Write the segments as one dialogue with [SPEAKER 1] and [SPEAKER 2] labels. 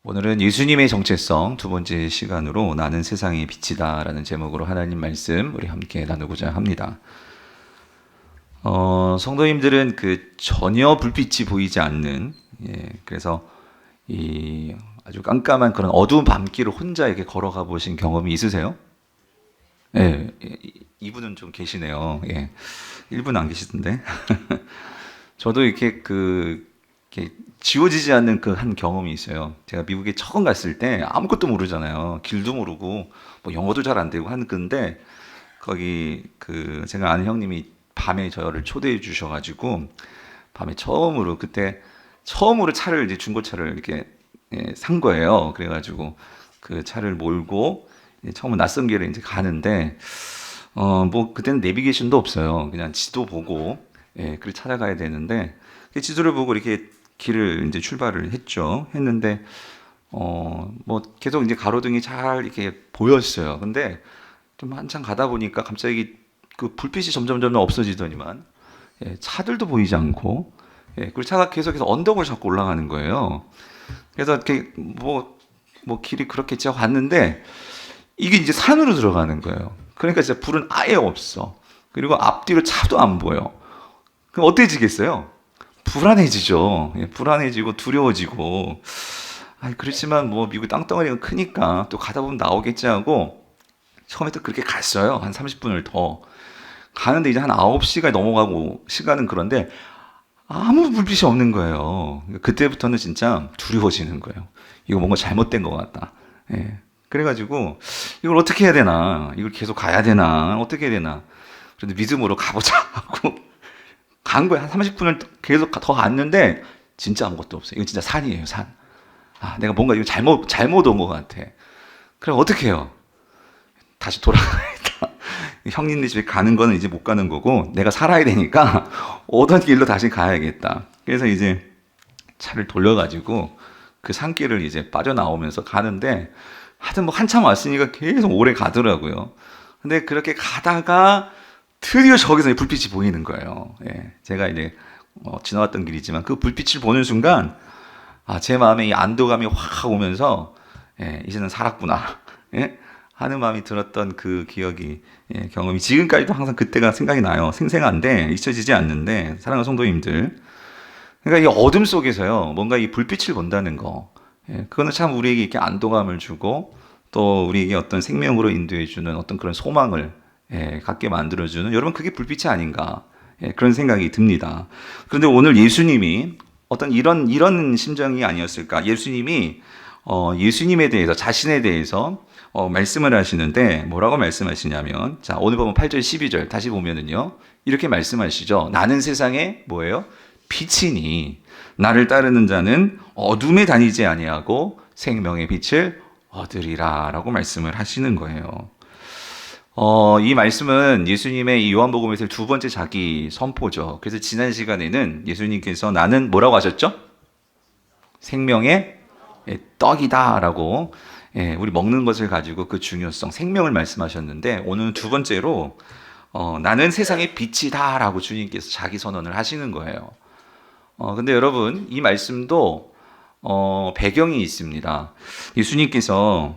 [SPEAKER 1] 오늘은 예수님의 정체성 두 번째 시간으로 나는 세상의 빛이다 라는 제목으로 하나님 말씀 우리 함께 나누고자 합니다. 성도님들은 전혀 불빛이 보이지 않는, 그래서 이 아주 깜깜한 그런 어두운 밤길을 혼자 이렇게 걸어가 보신 경험이 있으세요? 예, 이분은 좀 계시네요. 예, 1분 안 계시던데. 저도 이렇게 지워지지 않는 그 한 경험이 있어요. 제가 미국에 처음 갔을 때 아무것도 모르잖아요. 길도 모르고 뭐 영어도 잘 안 되고 하는 건데 거기 제가 아는 형님이 밤에 저를 초대해 주셔가지고 밤에 그때 처음으로 차를 이제 중고차를 이렇게 산 거예요. 그래가지고 그 차를 몰고 처음 낯선 길을 이제 가는데 뭐 그때는 내비게이션도 없어요. 그냥 지도 보고 그걸 찾아가야 되는데 그 지도를 보고 이렇게 길을 이제 출발을 했는데 뭐 계속 이제 가로등이 잘 이렇게 보였어요. 근데 좀 한참 가다 보니까 갑자기 그 불빛이 점점 없어지더니만 차들도 보이지 않고 그리고 차가 계속해서 언덕을 잡고 올라가는 거예요. 그래서 이렇게 뭐 길이 그렇게 제가 갔는데 이게 이제 산으로 들어가는 거예요. 그러니까 진짜 불은 아예 없어. 그리고 앞뒤로 차도 안 보여. 그럼 어때지겠어요? 불안해지죠. 불안해지고 두려워지고. 그렇지만 뭐 미국 땅덩어리가 크니까 또 가다 보면 나오겠지 하고 처음에 또 그렇게 갔어요. 한 30분을 더. 가는데 이제 한 9시가 넘어가고 시간은 그런데 아무 불빛이 없는 거예요. 그때부터는 진짜 두려워지는 거예요. 이거 뭔가 잘못된 것 같다. 그래가지고 이걸 어떻게 해야 되나? 이걸 계속 가야 되나? 어떻게 해야 되나? 그런데 믿음으로 가보자 하고 간 거예요. 한 30분을 계속 더 갔는데 진짜 아무것도 없어요. 이거 진짜 산이에요, 산. 내가 뭔가 이거 잘못 온 것 같아. 그럼 어떻게 해요? 다시 돌아가야겠다. 형님네 집에 가는 거는 이제 못 가는 거고 내가 살아야 되니까 오던 길로 다시 가야겠다. 그래서 이제 차를 돌려가지고 그 산길을 이제 빠져나오면서 가는데 하여튼 뭐 한참 왔으니까 계속 오래 가더라고요. 근데 그렇게 가다가 드디어 저기서 불빛이 보이는 거예요. 제가 이제 지나왔던 길이지만 그 불빛을 보는 순간 제 마음에 이 안도감이 확 오면서 이제는 살았구나 하는 마음이 들었던 그 경험이 지금까지도 항상 그때가 생각이 나요. 생생한데 잊혀지지 않는데 사랑하는 성도님들, 그러니까 이 어둠 속에서요 뭔가 이 불빛을 본다는 거, 그거는 참 우리에게 이렇게 안도감을 주고 또 우리에게 어떤 생명으로 인도해 주는 어떤 그런 소망을 갖게 만들어주는, 여러분 그게 불빛이 아닌가 그런 생각이 듭니다. 그런데 오늘 예수님이 어떤 이런 심정이 아니었을까? 예수님이 예수님에 대해서, 자신에 대해서 말씀을 하시는데 뭐라고 말씀하시냐면, 자 오늘 보면 8절 12절 다시 보면은요 이렇게 말씀하시죠. 나는 세상에 뭐예요? 빛이니 나를 따르는 자는 어둠에 다니지 아니하고 생명의 빛을 얻으리라 라고 말씀을 하시는 거예요. 이 말씀은 예수님의 이 요한복음에서 두 번째 자기 선포죠. 그래서 지난 시간에는 예수님께서 나는 뭐라고 하셨죠? 생명의 떡이다 라고, 우리 먹는 것을 가지고 그 중요성, 생명을 말씀하셨는데 오늘은 두 번째로 나는 세상의 빛이다 라고 주님께서 자기 선언을 하시는 거예요. 근데 여러분 이 말씀도 배경이 있습니다. 예수님께서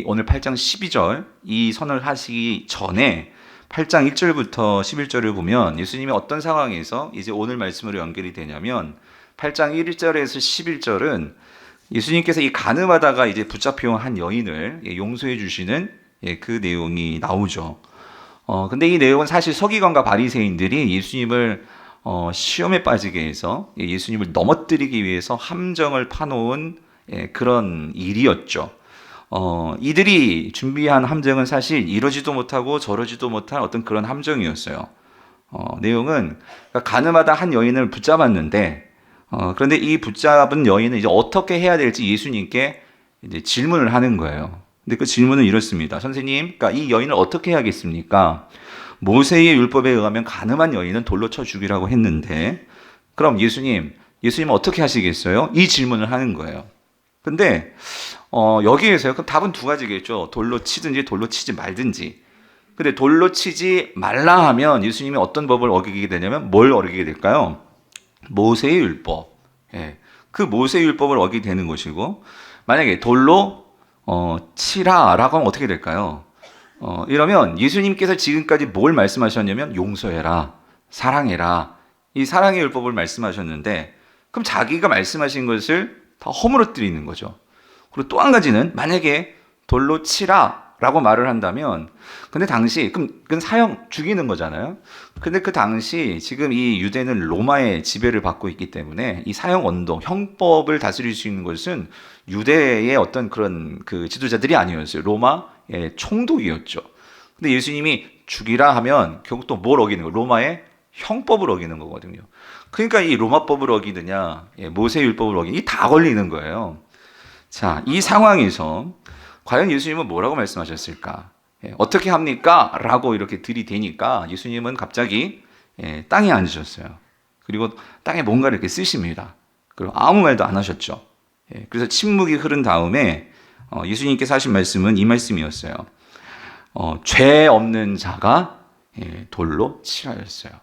[SPEAKER 1] 오늘 8장 12절 이 선을 하시기 전에 8장 1절부터 11절을 보면 예수님이 어떤 상황에서 이제 오늘 말씀으로 연결이 되냐면 8장 1절에서 11절은 예수님께서 이 간음하다가 이제 붙잡혀온 한 여인을 용서해 주시는 그 내용이 나오죠. 근데 이 내용은 사실 서기관과 바리새인들이 예수님을 시험에 빠지게 해서 예수님을 넘어뜨리기 위해서 함정을 파놓은 그런 일이었죠. 이들이 준비한 함정은 사실 이러지도 못하고 저러지도 못한 어떤 그런 함정이었어요. 내용은 가늠하다 한 여인을 붙잡았는데 그런데 이 붙잡은 여인은 이제 어떻게 해야 될지 예수님께 이제 질문을 하는 거예요. 근데 그 질문은 이렇습니다. 선생님, 그러니까 이 여인을 어떻게 해야겠습니까? 모세의 율법에 의하면 가늠한 여인은 돌로 쳐 죽이라고 했는데 그럼 예수님은 어떻게 하시겠어요? 이 질문을 하는 거예요. 근데 여기에서요, 그럼 답은 두 가지겠죠. 돌로 치든지 돌로 치지 말든지. 근데 돌로 치지 말라 하면 예수님이 어떤 법을 어기게 되냐면 뭘 어기게 될까요? 모세의 율법. 그 모세의 율법을 어기게 되는 것이고, 만약에 돌로 치라라고 하면 어떻게 될까요? 이러면 예수님께서 지금까지 뭘 말씀하셨냐면 용서해라, 사랑해라, 이 사랑의 율법을 말씀하셨는데, 그럼 자기가 말씀하신 것을 다 허물어뜨리는 거죠. 그리고 또 한 가지는 만약에 돌로 치라라고 말을 한다면, 근데 당시 그건 사형 죽이는 거잖아요. 근데 그 당시 지금 이 유대는 로마의 지배를 받고 있기 때문에 이 사형 언도, 형법을 다스릴 수 있는 것은 유대의 어떤 그런 그 지도자들이 아니었어요. 로마의 총독이었죠. 근데 예수님이 죽이라 하면 결국 또 뭘 어기는 거예요? 로마의 형법을 어기는 거거든요. 그러니까 이 로마법을 어기느냐, 모세율법을 어기느냐, 이 다 걸리는 거예요. 자, 이 상황에서 과연 예수님은 뭐라고 말씀하셨을까? 어떻게 합니까? 라고 이렇게 들이대니까 예수님은 갑자기 땅에 앉으셨어요. 그리고 땅에 뭔가를 이렇게 쓰십니다. 그리고 아무 말도 안 하셨죠. 그래서 침묵이 흐른 다음에 예수님께서 하신 말씀은 이 말씀이었어요. 죄 없는 자가 돌로 치라였어요.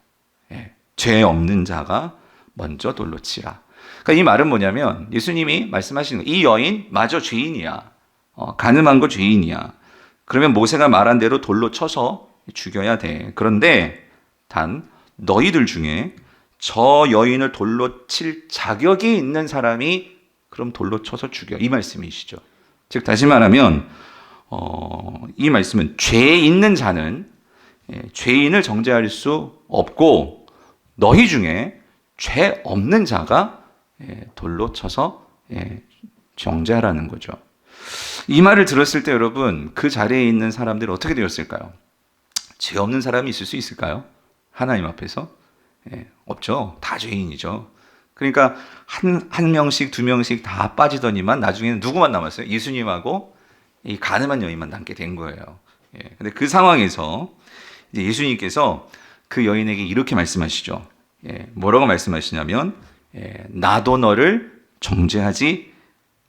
[SPEAKER 1] 죄 없는 자가 먼저 돌로 치라. 그러니까 이 말은 뭐냐면 예수님이 말씀하시는 거, 이 여인 마저 죄인이야. 가늠한 거 죄인이야. 그러면 모세가 말한 대로 돌로 쳐서 죽여야 돼. 그런데 단 너희들 중에 저 여인을 돌로 칠 자격이 있는 사람이 그럼 돌로 쳐서 죽여. 이 말씀이시죠. 즉 다시 말하면 이 말씀은 죄 있는 자는 죄인을 정죄할 수 없고 너희 중에 죄 없는 자가 돌로 쳐서 정죄하라는 거죠. 이 말을 들었을 때 여러분 그 자리에 있는 사람들이 어떻게 되었을까요? 죄 없는 사람이 있을 수 있을까요? 하나님 앞에서? 없죠. 다 죄인이죠. 그러니까 한 명씩 두 명씩 다 빠지더니만 나중에는 누구만 남았어요? 예수님하고 이 가늠한 여인만 남게 된 거예요. 근데 그 상황에서 이제 예수님께서 그 여인에게 이렇게 말씀하시죠. 뭐라고 말씀하시냐면 나도 너를 정죄하지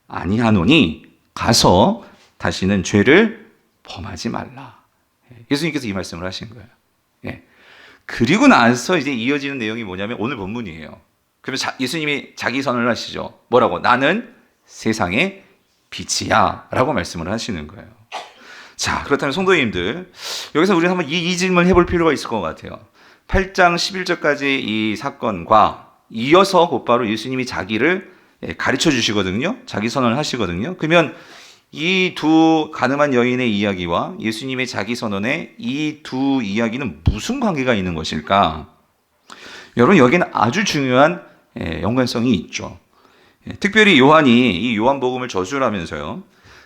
[SPEAKER 1] 아니하노니 가서 다시는 죄를 범하지 말라. 예수님께서 이 말씀을 하신 거예요. 그리고 나서 이제 이어지는 내용이 뭐냐면 오늘 본문이에요. 그러면 예수님이 자기 선언을 하시죠. 뭐라고? 나는 세상의 빛이야 라고 말씀을 하시는 거예요. 자, 그렇다면 성도님들, 여기서 우리는 한번 이 질문을 해볼 필요가 있을 것 같아요. 8장 11절까지 이 사건과 이어서 곧바로 예수님이 자기를 가르쳐 주시거든요. 자기 선언을 하시거든요. 그러면 이 두 가늠한 여인의 이야기와 예수님의 자기 선언의 이 두 이야기는 무슨 관계가 있는 것일까? 여러분, 여기는 아주 중요한 연관성이 있죠. 특별히 요한이 이 요한복음을 저술을 하면서요.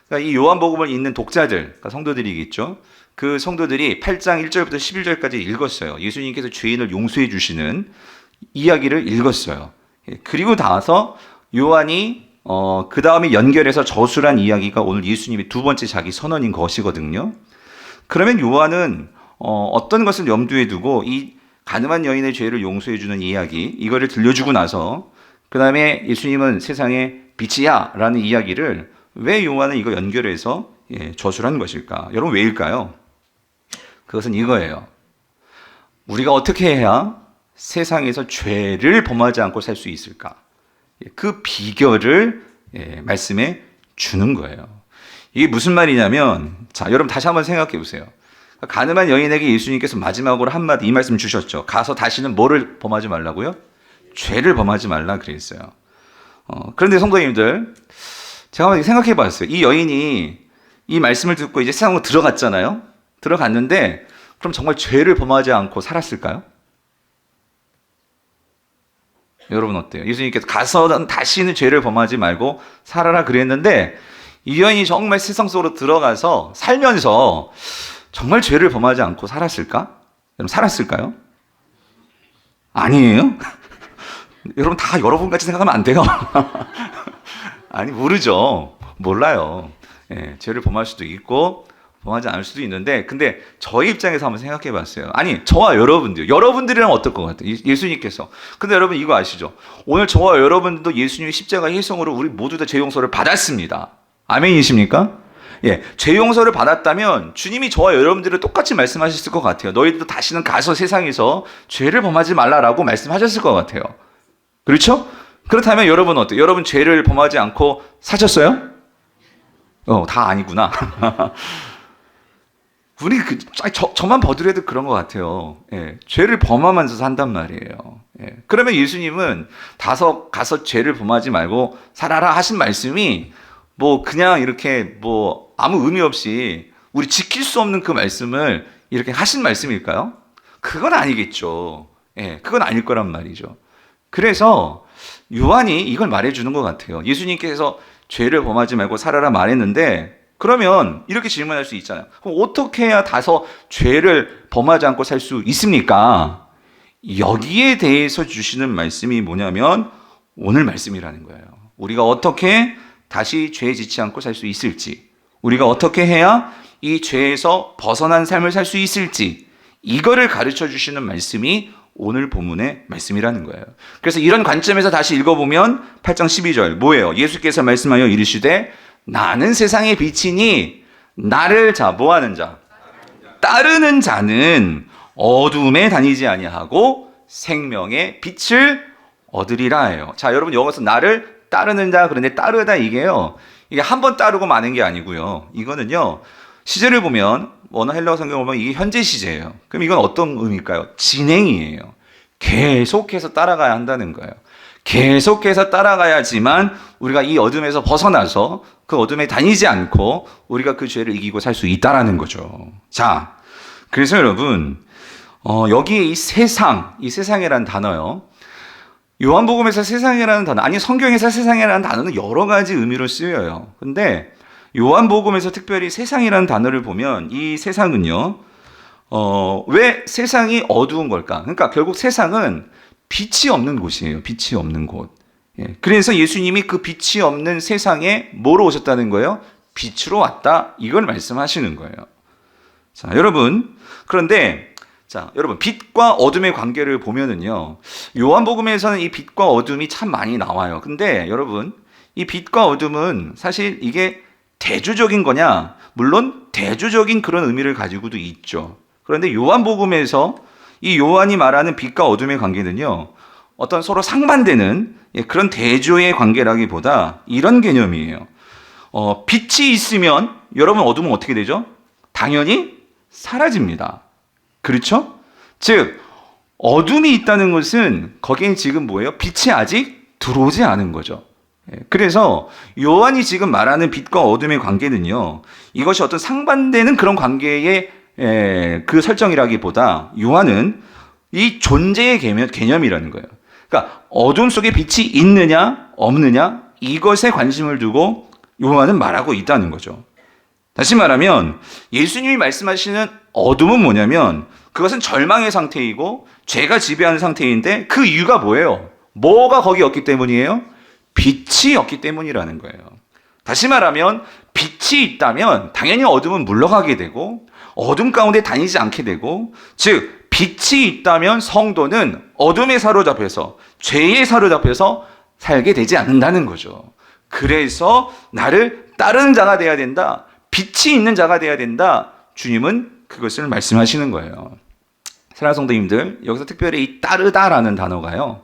[SPEAKER 1] 그러니까 이 요한복음을 읽는 독자들, 그러니까 성도들이겠죠. 그 성도들이 8장 1절부터 11절까지 읽었어요. 예수님께서 죄인을 용서해 주시는 이야기를 읽었어요. 그리고 나서 요한이 그 다음에 연결해서 저술한 이야기가 오늘 예수님의 두 번째 자기 선언인 것이거든요. 그러면 요한은 어떤 것을 염두에 두고 이 가늠한 여인의 죄를 용서해 주는 이야기, 이거를 들려주고 나서 그 다음에 예수님은 세상의 빛이야 라는 이야기를 왜 요한은 이거 연결해서 저술한 것일까? 여러분, 왜일까요? 그것은 이거예요. 우리가 어떻게 해야 세상에서 죄를 범하지 않고 살 수 있을까? 그 비결을 말씀해 주는 거예요. 이게 무슨 말이냐면, 자, 여러분 다시 한번 생각해 보세요. 가늠한 여인에게 예수님께서 마지막으로 한마디 이 말씀 주셨죠. 가서 다시는 뭐를 범하지 말라고요? 죄를 범하지 말라 그랬어요. 그런데 성도님들, 제가 한번 생각해 봤어요. 이 여인이 이 말씀을 듣고 이제 세상으로 들어갔잖아요. 들어갔는데 그럼 정말 죄를 범하지 않고 살았을까요? 여러분 어때요? 예수님께서 가서 다시는 죄를 범하지 말고 살아라 그랬는데 이 여인이 정말 세상 속으로 들어가서 살면서 정말 죄를 범하지 않고 살았을까? 여러분 살았을까요? 아니에요? 여러분 다 여러분같이 생각하면 안 돼요. 아니 모르죠. 몰라요. 죄를 범할 수도 있고 범하지 않을 수도 있는데 근데 저희 입장에서 한번 생각해 봤어요. 아니 저와 여러분들이랑 어떨 것 같아요? 예수님께서. 근데 여러분 이거 아시죠? 오늘 저와 여러분들도 예수님의 십자가 희생으로 우리 모두 다 죄 용서를 받았습니다. 아멘이십니까? 죄 용서를 받았다면 주님이 저와 여러분들을 똑같이 말씀하셨을 것 같아요. 너희들도 다시는 가서 세상에서 죄를 범하지 말라라고 말씀하셨을 것 같아요. 그렇죠? 그렇다면 여러분 어때요? 여러분 죄를 범하지 않고 사셨어요? 다 아니구나. 우리 저만 버드레도 그런 것 같아요. 예, 죄를 범하면서 산단 말이에요. 예, 그러면 예수님은 가서 죄를 범하지 말고 살아라 하신 말씀이 뭐 그냥 이렇게 뭐 아무 의미 없이 우리 지킬 수 없는 그 말씀을 이렇게 하신 말씀일까요? 그건 아니겠죠. 예, 그건 아닐 거란 말이죠. 그래서 요한이 이걸 말해주는 것 같아요. 예수님께서 죄를 범하지 말고 살아라 말했는데, 그러면 이렇게 질문할 수 있잖아요. 그럼 어떻게 해야 다서 죄를 범하지 않고 살 수 있습니까? 여기에 대해서 주시는 말씀이 뭐냐면 오늘 말씀이라는 거예요. 우리가 어떻게 다시 죄에 지지 않고 살 수 있을지, 우리가 어떻게 해야 이 죄에서 벗어난 삶을 살 수 있을지, 이거를 가르쳐 주시는 말씀이 오늘 본문의 말씀이라는 거예요. 그래서 이런 관점에서 다시 읽어보면 8장 12절 뭐예요? 예수께서 말씀하여 이르시되 나는 세상의 빛이니 나를 뭐하는 자? 따르는 자는 어둠에 다니지 아니하고 생명의 빛을 얻으리라 해요. 자, 여러분 여기서 나를 따르는 자, 그런데 따르다 이게 한 번 따르고 마는 게 아니고요. 이거는요, 시제를 보면 원어 헬라어 성경을 보면 이게 현재 시제예요. 그럼 이건 어떤 의미일까요? 진행이에요. 계속해서 따라가야 한다는 거예요. 계속해서 따라가야지만 우리가 이 어둠에서 벗어나서 그 어둠에 다니지 않고 우리가 그 죄를 이기고 살 수 있다라는 거죠. 자, 그래서 여러분 여기에 이 세상이라는 단어요. 요한복음에서 세상이라는 단어, 아니 성경에서 세상이라는 단어는 여러 가지 의미로 쓰여요. 근데 요한복음에서 특별히 세상이라는 단어를 보면 이 세상은요, 왜 세상이 어두운 걸까? 그러니까 결국 세상은 빛이 없는 곳이에요. 빛이 없는 곳. 예. 그래서 예수님이 그 빛이 없는 세상에 뭐로 오셨다는 거예요? 빛으로 왔다. 이걸 말씀하시는 거예요. 자, 여러분. 그런데 여러분, 빛과 어둠의 관계를 보면은요, 요한복음에서는 이 빛과 어둠이 참 많이 나와요. 근데 여러분, 이 빛과 어둠은 사실 이게 대조적인 거냐? 물론 대조적인 그런 의미를 가지고도 있죠. 그런데 요한복음에서 이 요한이 말하는 빛과 어둠의 관계는요, 어떤 서로 상반되는 그런 대조의 관계라기보다 이런 개념이에요. 빛이 있으면 여러분 어둠은 어떻게 되죠? 당연히 사라집니다. 그렇죠? 즉 어둠이 있다는 것은 거기에 지금 뭐예요? 빛이 아직 들어오지 않은 거죠. 그래서 요한이 지금 말하는 빛과 어둠의 관계는요, 이것이 어떤 상반되는 그런 관계의 그 설정이라기보다 요한은 이 존재의 개념이라는 거예요. 그러니까 어둠 속에 빛이 있느냐 없느냐 이것에 관심을 두고 요한은 말하고 있다는 거죠. 다시 말하면 예수님이 말씀하시는 어둠은 뭐냐면 그것은 절망의 상태이고 죄가 지배하는 상태인데 그 이유가 뭐예요? 뭐가 거기 없기 때문이에요? 빛이 없기 때문이라는 거예요. 다시 말하면 빛이 있다면 당연히 어둠은 물러가게 되고 어둠 가운데 다니지 않게 되고, 즉 빛이 있다면 성도는 어둠에 사로잡혀서 죄에 사로잡혀서 살게 되지 않는다는 거죠. 그래서 나를 따르는 자가 되어야 된다. 빛이 있는 자가 되어야 된다. 주님은 그것을 말씀하시는 거예요. 사랑하는 성도님들, 여기서 특별히 이 따르다라는 단어가요,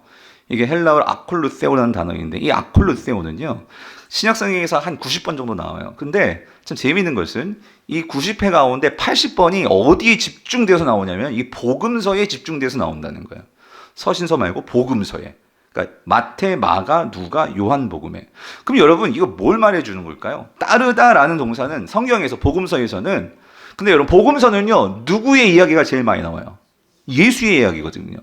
[SPEAKER 1] 이게 헬라어로 아콜루세오라는 단어인데, 이 아콜루세오는요, 신약성경에서 한 90번 정도 나와요. 근데 참 재미있는 것은 이 90회 가운데 80번이 어디에 집중돼서 나오냐면 이 복음서에 집중돼서 나온다는 거예요. 서신서 말고 복음서에. 그러니까 마태, 마가, 누가, 요한복음에. 그럼 여러분 이거 뭘 말해주는 걸까요? 따르다라는 동사는 성경에서 복음서에서는, 근데 여러분 복음서는요, 누구의 이야기가 제일 많이 나와요? 예수의 이야기거든요.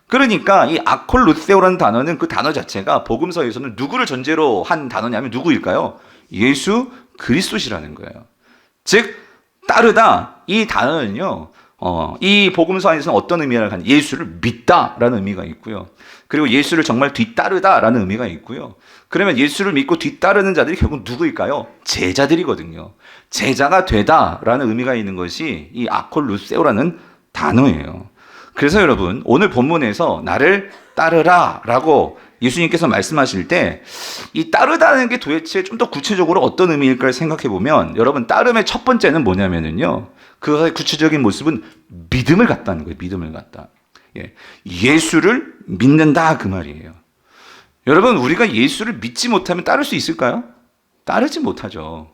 [SPEAKER 1] 그러니까 이 아콜루세오라는 단어는 그 단어 자체가 복음서에서는 누구를 전제로 한 단어냐면 누구일까요? 예수 그리스도시라는 거예요. 즉 따르다, 이 단어는요, 이 복음서 안에서는 어떤 의미를 갖는, 예수를 믿다라는 의미가 있고요. 그리고 예수를 정말 뒤따르다라는 의미가 있고요. 그러면 예수를 믿고 뒤따르는 자들이 결국 누구일까요? 제자들이거든요. 제자가 되다라는 의미가 있는 것이 이 아콜루세오라는 단어예요. 그래서 여러분 오늘 본문에서 나를 따르라 라고 예수님께서 말씀하실 때 이 따르다는 게 도대체 좀 더 구체적으로 어떤 의미일까를 생각해 보면, 여러분 따름의 첫 번째는 뭐냐면은요, 그것의 구체적인 모습은 믿음을 갖다는 거예요. 믿음을 갖다. 예수를 믿는다 그 말이에요. 여러분 우리가 예수를 믿지 못하면 따를 수 있을까요? 따르지 못하죠.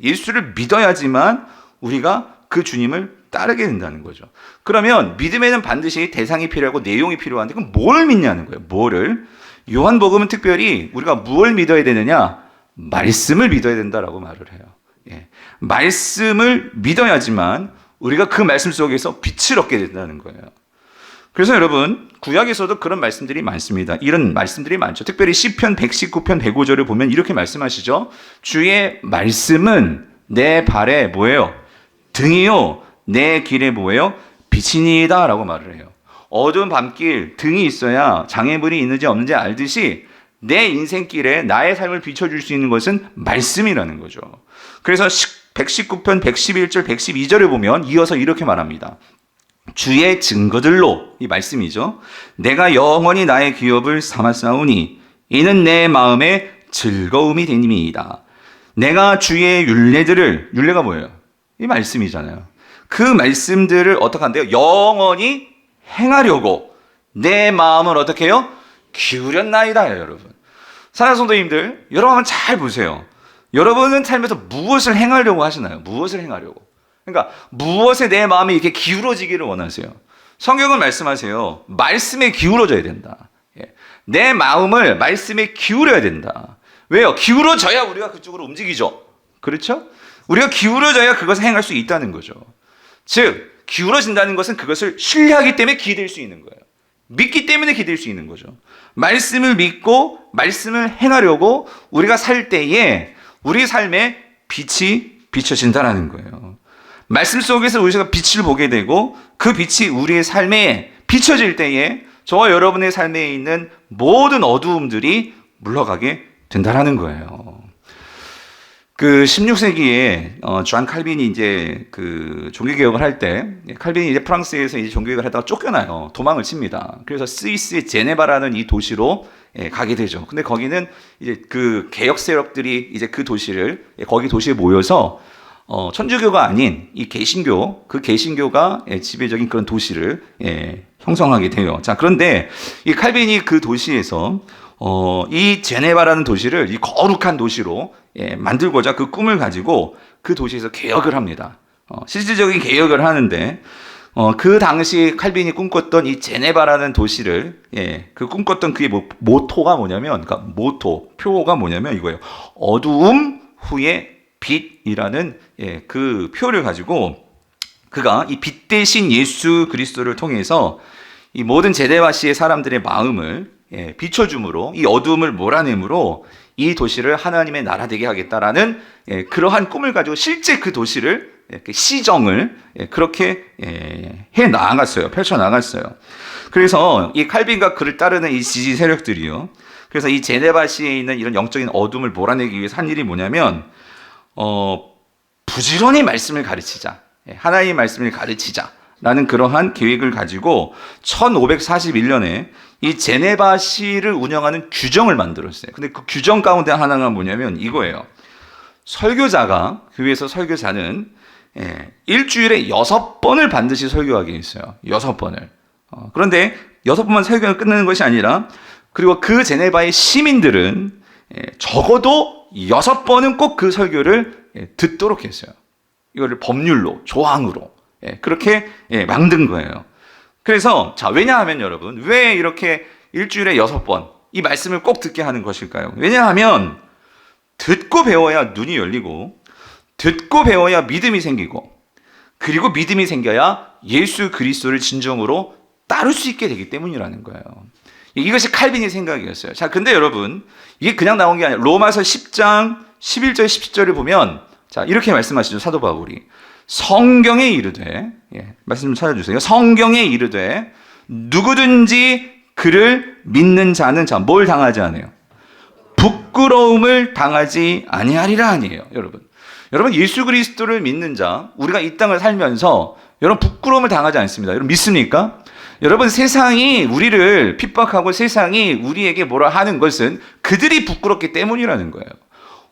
[SPEAKER 1] 예수를 믿어야지만 우리가 그 주님을 따르게 된다는 거죠. 그러면 믿음에는 반드시 대상이 필요하고 내용이 필요한데 그럼 뭘 믿냐는 거예요. 뭐를? 요한복음은 특별히 우리가 무엇을 믿어야 되느냐? 말씀을 믿어야 된다라고 말을 해요. 말씀을 믿어야지만 우리가 그 말씀 속에서 빛을 얻게 된다는 거예요. 그래서 여러분 구약에서도 그런 말씀들이 많습니다. 이런 말씀들이 많죠. 특별히 시편 119편 105절을 보면 이렇게 말씀하시죠. 주의 말씀은 내 발에 뭐예요? 등이요 내 길에 뭐예요? 빛이니이다 라고 말을 해요. 어두운 밤길 등이 있어야 장애물이 있는지 없는지 알듯이 내 인생길에 나의 삶을 비춰줄 수 있는 것은 말씀이라는 거죠. 그래서 119편 111절 112절을 보면 이어서 이렇게 말합니다. 주의 증거들로, 이 말씀이죠. 내가 영원히 나의 기업을 삼았사오니 이는 내 마음의 즐거움이 되님이이다. 내가 주의 율례들을, 율례가 뭐예요? 이 말씀이잖아요. 그 말씀들을 어떻게 한대요? 영원히 행하려고 내 마음을 어떻게 해요? 기울였나이다, 여러분. 사랑하는 성도님들, 여러분 한번 잘 보세요. 여러분은 삶에서 무엇을 행하려고 하시나요? 무엇을 행하려고? 그러니까 무엇에 내 마음이 이렇게 기울어지기를 원하세요? 성경은 말씀하세요. 말씀에 기울어져야 된다. 내 마음을 말씀에 기울여야 된다. 왜요? 기울어져야 우리가 그쪽으로 움직이죠. 그렇죠? 우리가 기울어져야 그것을 행할 수 있다는 거죠. 즉 기울어진다는 것은 그것을 신뢰하기 때문에 기댈 수 있는 거예요. 믿기 때문에 기댈 수 있는 거죠. 말씀을 믿고 말씀을 행하려고 우리가 살 때에 우리 삶에 빛이 비춰진다는 거예요. 말씀 속에서 우리가 빛을 보게 되고 그 빛이 우리의 삶에 비춰질 때에 저와 여러분의 삶에 있는 모든 어두움들이 물러가게 된다는 거예요. 그 16세기에 존 칼빈이 이제 그 종교개혁을 할 때, 칼빈이 이제 프랑스에서 이제 종교개혁을 하다가 쫓겨나요. 도망을 칩니다. 그래서 스위스의 제네바라는 이 도시로 가게 되죠. 근데 거기는 이제 그 개혁 세력들이 이제 그 도시를, 거기 도시에 모여서 천주교가 아닌 이 개신교, 그 개신교가 지배적인 그런 도시를 형성하게 돼요. 자, 그런데 이 칼빈이 그 도시에서 이 제네바라는 도시를 이 거룩한 도시로 만들고자 그 꿈을 가지고 그 도시에서 개혁을 합니다. 실질적인 개혁을 하는데 그 당시 칼빈이 꿈꿨던 이 제네바라는 도시를 그 꿈꿨던 그의 모토가 뭐냐면, 그러니까 표가 뭐냐면 이거예요. 어두움 후에 빛이라는 그 표를 가지고 그가 이 빛 대신 예수 그리스도를 통해서 이 모든 제네바시의 사람들의 마음을 비춰줌으로 이 어두움을 몰아내므로 이 도시를 하나님의 나라 되게 하겠다라는 그러한 꿈을 가지고 실제 그 도시를 시정을 그렇게 해 나갔어요. 펼쳐 나갔어요. 그래서 이 칼빈과 그를 따르는 이 지지 세력들이요. 그래서 이 제네바시에 있는 이런 영적인 어둠을 몰아내기 위해서 한 일이 뭐냐면 부지런히 말씀을 가르치자. 하나님의 말씀을 가르치자라는 그러한 계획을 가지고 1541년에 이 제네바시를 운영하는 규정을 만들었어요. 근데 그 규정 가운데 하나가 뭐냐면 이거예요. 설교자가, 교회에서 설교자는 일주일에 6번을 반드시 설교하게 했어요. 6번을. 그런데 6번만 설교가 끝나는 것이 아니라 그리고 그 제네바의 시민들은 적어도 6번은 꼭 그 설교를 듣도록 했어요. 이거를 법률로, 조항으로 그렇게 만든 거예요. 그래서 자, 왜냐하면 여러분, 왜 이렇게 일주일에 6번 이 말씀을 꼭 듣게 하는 것일까요? 왜냐하면 듣고 배워야 눈이 열리고 듣고 배워야 믿음이 생기고 그리고 믿음이 생겨야 예수 그리스도를 진정으로 따를 수 있게 되기 때문이라는 거예요. 이것이 칼빈의 생각이었어요. 자, 근데 여러분, 이게 그냥 나온 게 아니라 로마서 10장 11절 17절을 보면 자, 이렇게 말씀하시죠. 사도 바울이 성경에 이르되, 말씀 좀 찾아주세요. 성경에 이르되 누구든지 그를 믿는 자는 자, 뭘 당하지 않아요? 부끄러움을 당하지 아니하리라 아니에요. 여러분 예수 그리스도를 믿는 자, 우리가 이 땅을 살면서 여러분 부끄러움을 당하지 않습니다. 여러분 믿습니까? 여러분 세상이 우리를 핍박하고 세상이 우리에게 뭐라 하는 것은 그들이 부끄럽기 때문이라는 거예요.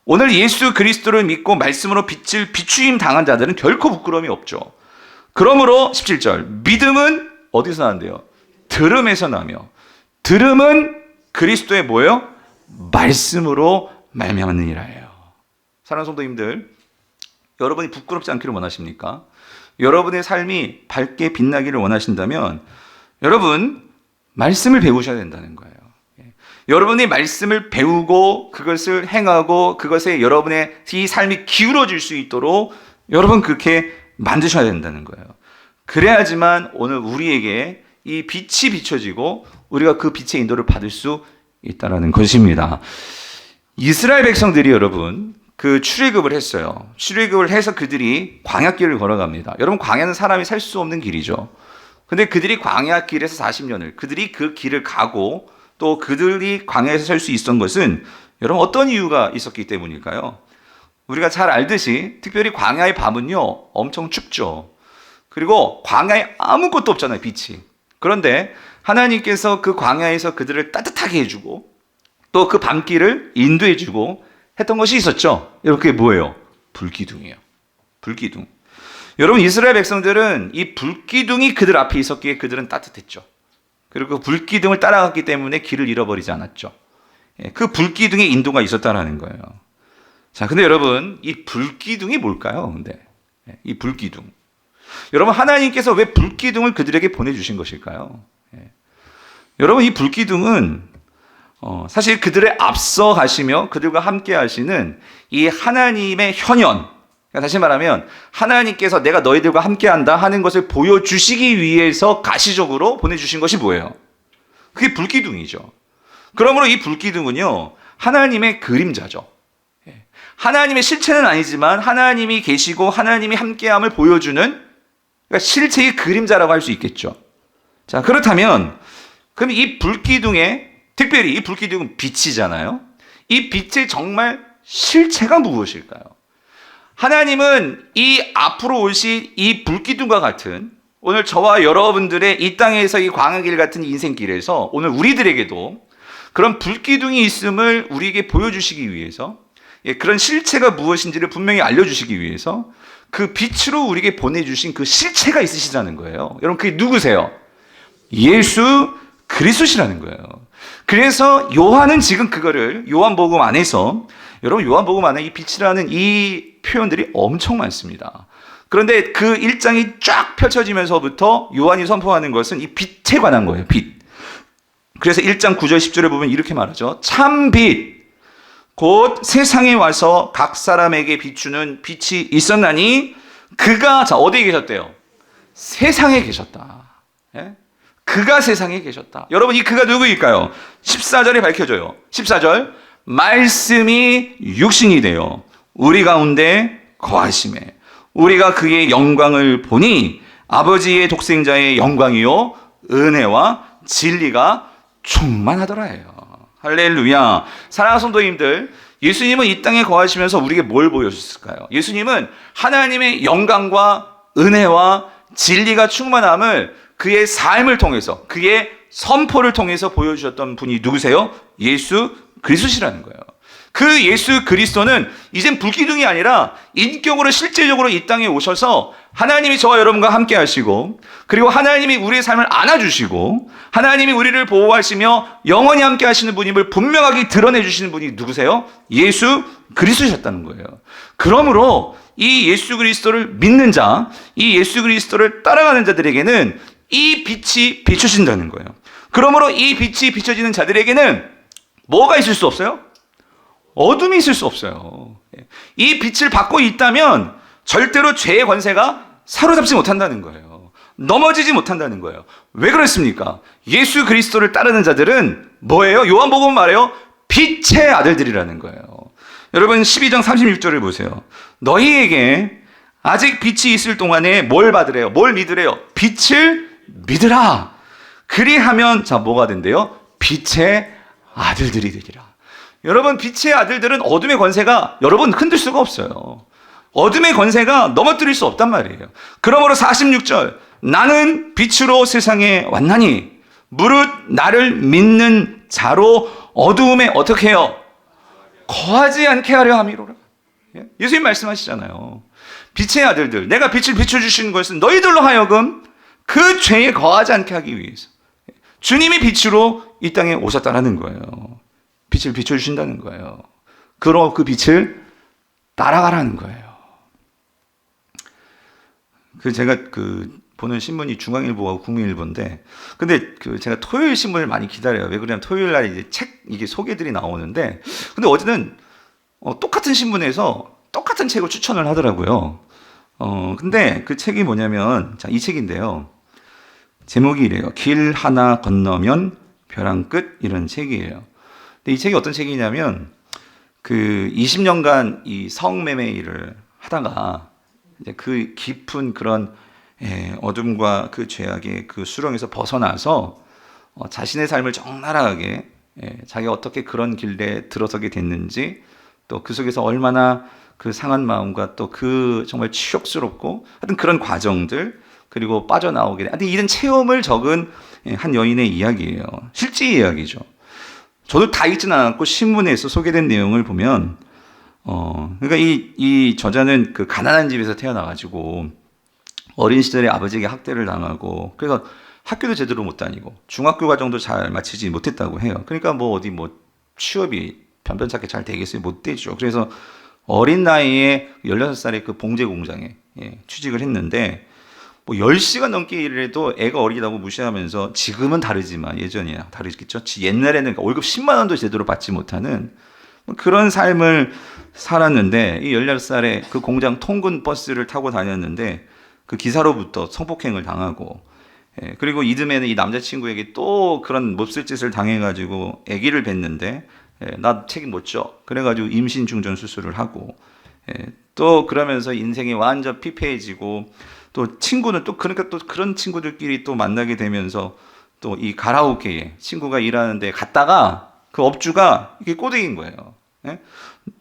[SPEAKER 1] 오늘 예수 그리스도를 믿고 말씀으로 빛을 비추임 당한 자들은 결코 부끄러움이 없죠. 그러므로 17절 믿음은 어디서 나는데요? 들음에서 나며 들음은 그리스도의 뭐예요? 말씀으로 말미암느니라예요. 사랑하는 성도님들, 여러분이 부끄럽지 않기를 원하십니까? 여러분의 삶이 밝게 빛나기를 원하신다면 여러분 말씀을 배우셔야 된다는 거예요. 여러분이 말씀을 배우고 그것을 행하고 그것에 여러분의 이 삶이 기울어질 수 있도록 여러분 그렇게 만드셔야 된다는 거예요. 그래야지만 오늘 우리에게 이 빛이 비춰지고 우리가 그 빛의 인도를 받을 수 있다는 것입니다. 이스라엘 백성들이 여러분 그 출애굽을 했어요. 출애굽을 해서 그들이 광야길을 걸어갑니다. 여러분 광야는 사람이 살 수 없는 길이죠. 근데 그들이 광야길에서 40년을 그들이 그 길을 가고 또 그들이 광야에서 살 수 있었던 것은 여러분 어떤 이유가 있었기 때문일까요? 우리가 잘 알듯이 특별히 광야의 밤은요 엄청 춥죠. 그리고 광야에 아무것도 없잖아요, 빛이. 그런데 하나님께서 그 광야에서 그들을 따뜻하게 해주고 또 그 밤길을 인도해주고 했던 것이 있었죠. 여러분 그게 뭐예요? 불기둥이에요. 불기둥. 여러분 이스라엘 백성들은 이 불기둥이 그들 앞에 있었기에 그들은 따뜻했죠. 그리고 그 불기둥을 따라갔기 때문에 길을 잃어버리지 않았죠. 그 불기둥의 인도가 있었다라는 거예요. 자, 근데 여러분 이 불기둥이 뭘까요? 근데 이 불기둥. 여러분 하나님께서 왜 불기둥을 그들에게 보내주신 것일까요? 여러분 이 불기둥은 사실 그들의 앞서 가시며 그들과 함께 하시는 이 하나님의 현현, 다시 말하면 하나님께서 내가 너희들과 함께한다 하는 것을 보여주시기 위해서 가시적으로 보내주신 것이 뭐예요? 그게 불기둥이죠. 그러므로 이 불기둥은요 하나님의 그림자죠. 하나님의 실체는 아니지만 하나님이 계시고 하나님이 함께함을 보여주는 그러니까 실체의 그림자라고 할 수 있겠죠. 자, 그렇다면 그럼 이 불기둥에 특별히 이 불기둥은 빛이잖아요. 이 빛의 정말 실체가 무엇일까요? 하나님은 이 앞으로 오실 이 불기둥과 같은 오늘 저와 여러분들의 이 땅에서 이 광야길 같은 인생길에서 오늘 우리들에게도 그런 불기둥이 있음을 우리에게 보여주시기 위해서 그런 실체가 무엇인지를 분명히 알려주시기 위해서 그 빛으로 우리에게 보내주신 그 실체가 있으시다는 거예요. 여러분 그게 누구세요? 예수 그리스도시라는 거예요. 그래서 요한은 지금 그거를 요한복음 안에서 여러분 요한복음 안에 이 빛이라는 이 표현들이 엄청 많습니다. 그런데 그 1장이 쫙 펼쳐지면서부터 요한이 선포하는 것은 이 빛에 관한 거예요. 빛. 그래서 1장 9절 10절에 보면 이렇게 말하죠. 참 빛 곧 세상에 와서 각 사람에게 비추는 빛이 있었나니 그가 자 어디에 계셨대요? 세상에 계셨다. 예? 그가 세상에 계셨다. 여러분 이 그가 누구일까요? 14절에 밝혀져요. 14절 말씀이 육신이 되어 우리 가운데 거하심에 우리가 그의 영광을 보니 아버지의 독생자의 영광이요 은혜와 진리가 충만하더라 해요. 할렐루야. 사랑하는 성도님들, 예수님은 이 땅에 거하시면서 우리에게 뭘 보여주셨을까요? 예수님은 하나님의 영광과 은혜와 진리가 충만함을 그의 삶을 통해서 그의 선포를 통해서 보여주셨던 분이 누구세요? 예수 그리스도시라는 거예요. 그 예수 그리스도는 이젠 불기둥이 아니라 인격으로 실제적으로 이 땅에 오셔서 하나님이 저와 여러분과 함께 하시고 그리고 하나님이 우리의 삶을 안아주시고 하나님이 우리를 보호하시며 영원히 함께 하시는 분임을 분명하게 드러내 주시는 분이 누구세요? 예수 그리스도셨다는 거예요. 그러므로 이 예수 그리스도를 믿는 자, 이 예수 그리스도를 따라가는 자들에게는 이 빛이 비춰진다는 거예요. 그러므로 이 빛이 비춰지는 자들에게는 뭐가 있을 수 없어요? 어둠이 있을 수 없어요. 이 빛을 받고 있다면 절대로 죄의 권세가 사로잡지 못한다는 거예요. 넘어지지 못한다는 거예요. 왜 그렇습니까? 예수 그리스도를 따르는 자들은 뭐예요? 요한복음 말해요. 빛의 아들들이라는 거예요. 여러분 12장 36절을 보세요. 너희에게 아직 빛이 있을 동안에 뭘 받으래요? 뭘 믿으래요? 빛을 믿으라. 그리하면 자 뭐가 된대요? 빛의 아들들이 되리라. 여러분 빛의 아들들은 어둠의 권세가 여러분 흔들 수가 없어요. 어둠의 권세가 넘어뜨릴 수 없단 말이에요. 그러므로 46절 나는 빛으로 세상에 왔나니 무릇 나를 믿는 자로 어두움에 어떻게 해요? 거하지 않게 하려 함이로라. 예수님 말씀하시잖아요. 빛의 아들들, 내가 빛을 비춰주시는 것은 너희들로 하여금 그 죄에 거하지 않게 하기 위해서 주님이 빛으로 이 땅에 오셨다는 거예요. 빛을 비춰주신다는 거예요. 그럼 그 빛을 따라가라는 거예요. 그 제가 그 보는 신문이 중앙일보하고 국민일보인데, 근데 그 제가 토요일 신문을 많이 기다려요. 왜 그러냐면 토요일 날 이제 책 이게 소개들이 나오는데, 근데 어제는 똑같은 신문에서 똑같은 책을 추천을 하더라고요. 근데 그 책이 뭐냐면, 자, 이 책인데요. 제목이 이래요. 길 하나 건너면 벼랑 끝, 이런 책이에요. 근데 이 책이 어떤 책이냐면, 그 20년간 이 성매매 일을 하다가 이제 그 깊은 그런 어둠과 그 죄악의 그 수렁에서 벗어나서 자신의 삶을 적나라하게, 자기가 어떻게 그런 길에 들어서게 됐는지, 또 그 속에서 얼마나 그 상한 마음과 또 그 정말 치욕스럽고 하여튼 그런 과정들, 그리고 빠져나오게 된 하여튼 이런 체험을 적은 한 여인의 이야기예요. 실제 이야기죠. 저도 다 읽지는 않았고 신문에서 소개된 내용을 보면 그러니까 이 저자는 그 가난한 집에서 태어나가지고 어린 시절에 아버지에게 학대를 당하고, 그래서 학교도 제대로 못 다니고 중학교 과정도 잘 마치지 못했다고 해요. 그러니까 뭐 어디 뭐 취업이 변변찮게 잘 되겠어요? 못 되죠. 그래서 어린 나이에 16살에 그 봉제 공장에 취직을 했는데, 뭐 10시간 넘게 일을 해도 애가 어리다고 무시하면서, 지금은 다르지만 예전이야 다르겠죠. 옛날에는 월급 10만 원도 제대로 받지 못하는 그런 삶을 살았는데, 이 16살에 그 공장 통근 버스를 타고 다녔는데 그 기사로부터 성폭행을 당하고, 그리고 이듬해는 이 남자친구에게 또 그런 몹쓸 짓을 당해가지고 아기를 뵀는데, 나 책임 못 져. 그래가지고 임신 중전 수술을 하고, 또 그러면서 인생이 완전 피폐해지고, 또 친구는 또 그러니까 또 그런 친구들끼리 또 만나게 되면서 또 이 가라오케에 친구가 일하는데 갔다가 그 업주가 이게 꼬드긴 거예요.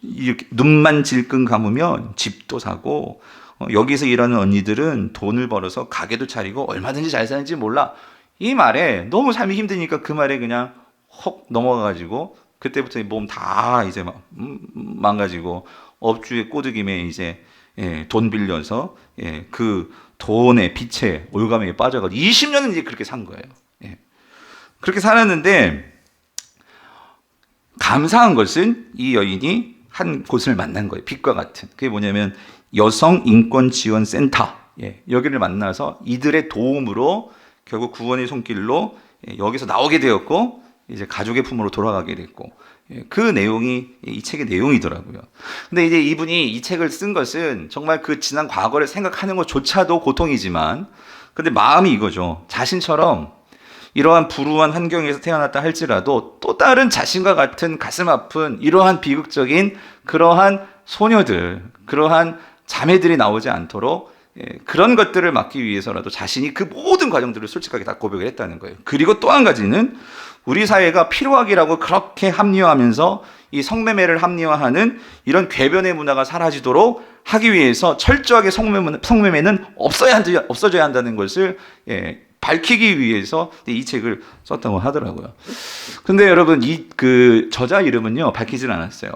[SPEAKER 1] 이렇게 눈만 질끈 감으면 집도 사고, 여기서 일하는 언니들은 돈을 벌어서 가게도 차리고 얼마든지 잘 사는지 몰라. 이 말에 너무 삶이 힘드니까 그 말에 그냥 헉 넘어가가지고, 그때부터 몸 다 이제 막 망가지고 업주의 꼬드김에 이제 돈 빌려서 그 돈의 빚에 올가매에 빠져가지고 20년은 이제 그렇게 산 거예요. 그렇게 살았는데, 감사한 것은 이 여인이 한 곳을 만난 거예요. 빛과 같은. 그게 뭐냐면 여성인권지원센터. 여기를 만나서 이들의 도움으로 결국 구원의 손길로 여기서 나오게 되었고, 이제 가족의 품으로 돌아가게 됐고, 그 내용이 이 책의 내용이더라고요. 근데 이제 이분이 이 책을 쓴 것은 정말 그 지난 과거를 생각하는 것조차도 고통이지만, 근데 마음이 이거죠. 자신처럼 이러한 불우한 환경에서 태어났다 할지라도 또 다른 자신과 같은 가슴 아픈 이러한 비극적인 그러한 소녀들, 그러한 자매들이 나오지 않도록 그런 것들을 막기 위해서라도 자신이 그 모든 과정들을 솔직하게 다 고백을 했다는 거예요. 그리고 또 한 가지는 우리 사회가 피로하기라고 그렇게 합리화하면서 이 성매매를 합리화하는 이런 궤변의 문화가 사라지도록 하기 위해서 철저하게 성매매는 없어져야 한다는 것을 밝히기 위해서 이 책을 썼다고 하더라고요. 근데 여러분, 그 저자 이름은요 밝히질 않았어요.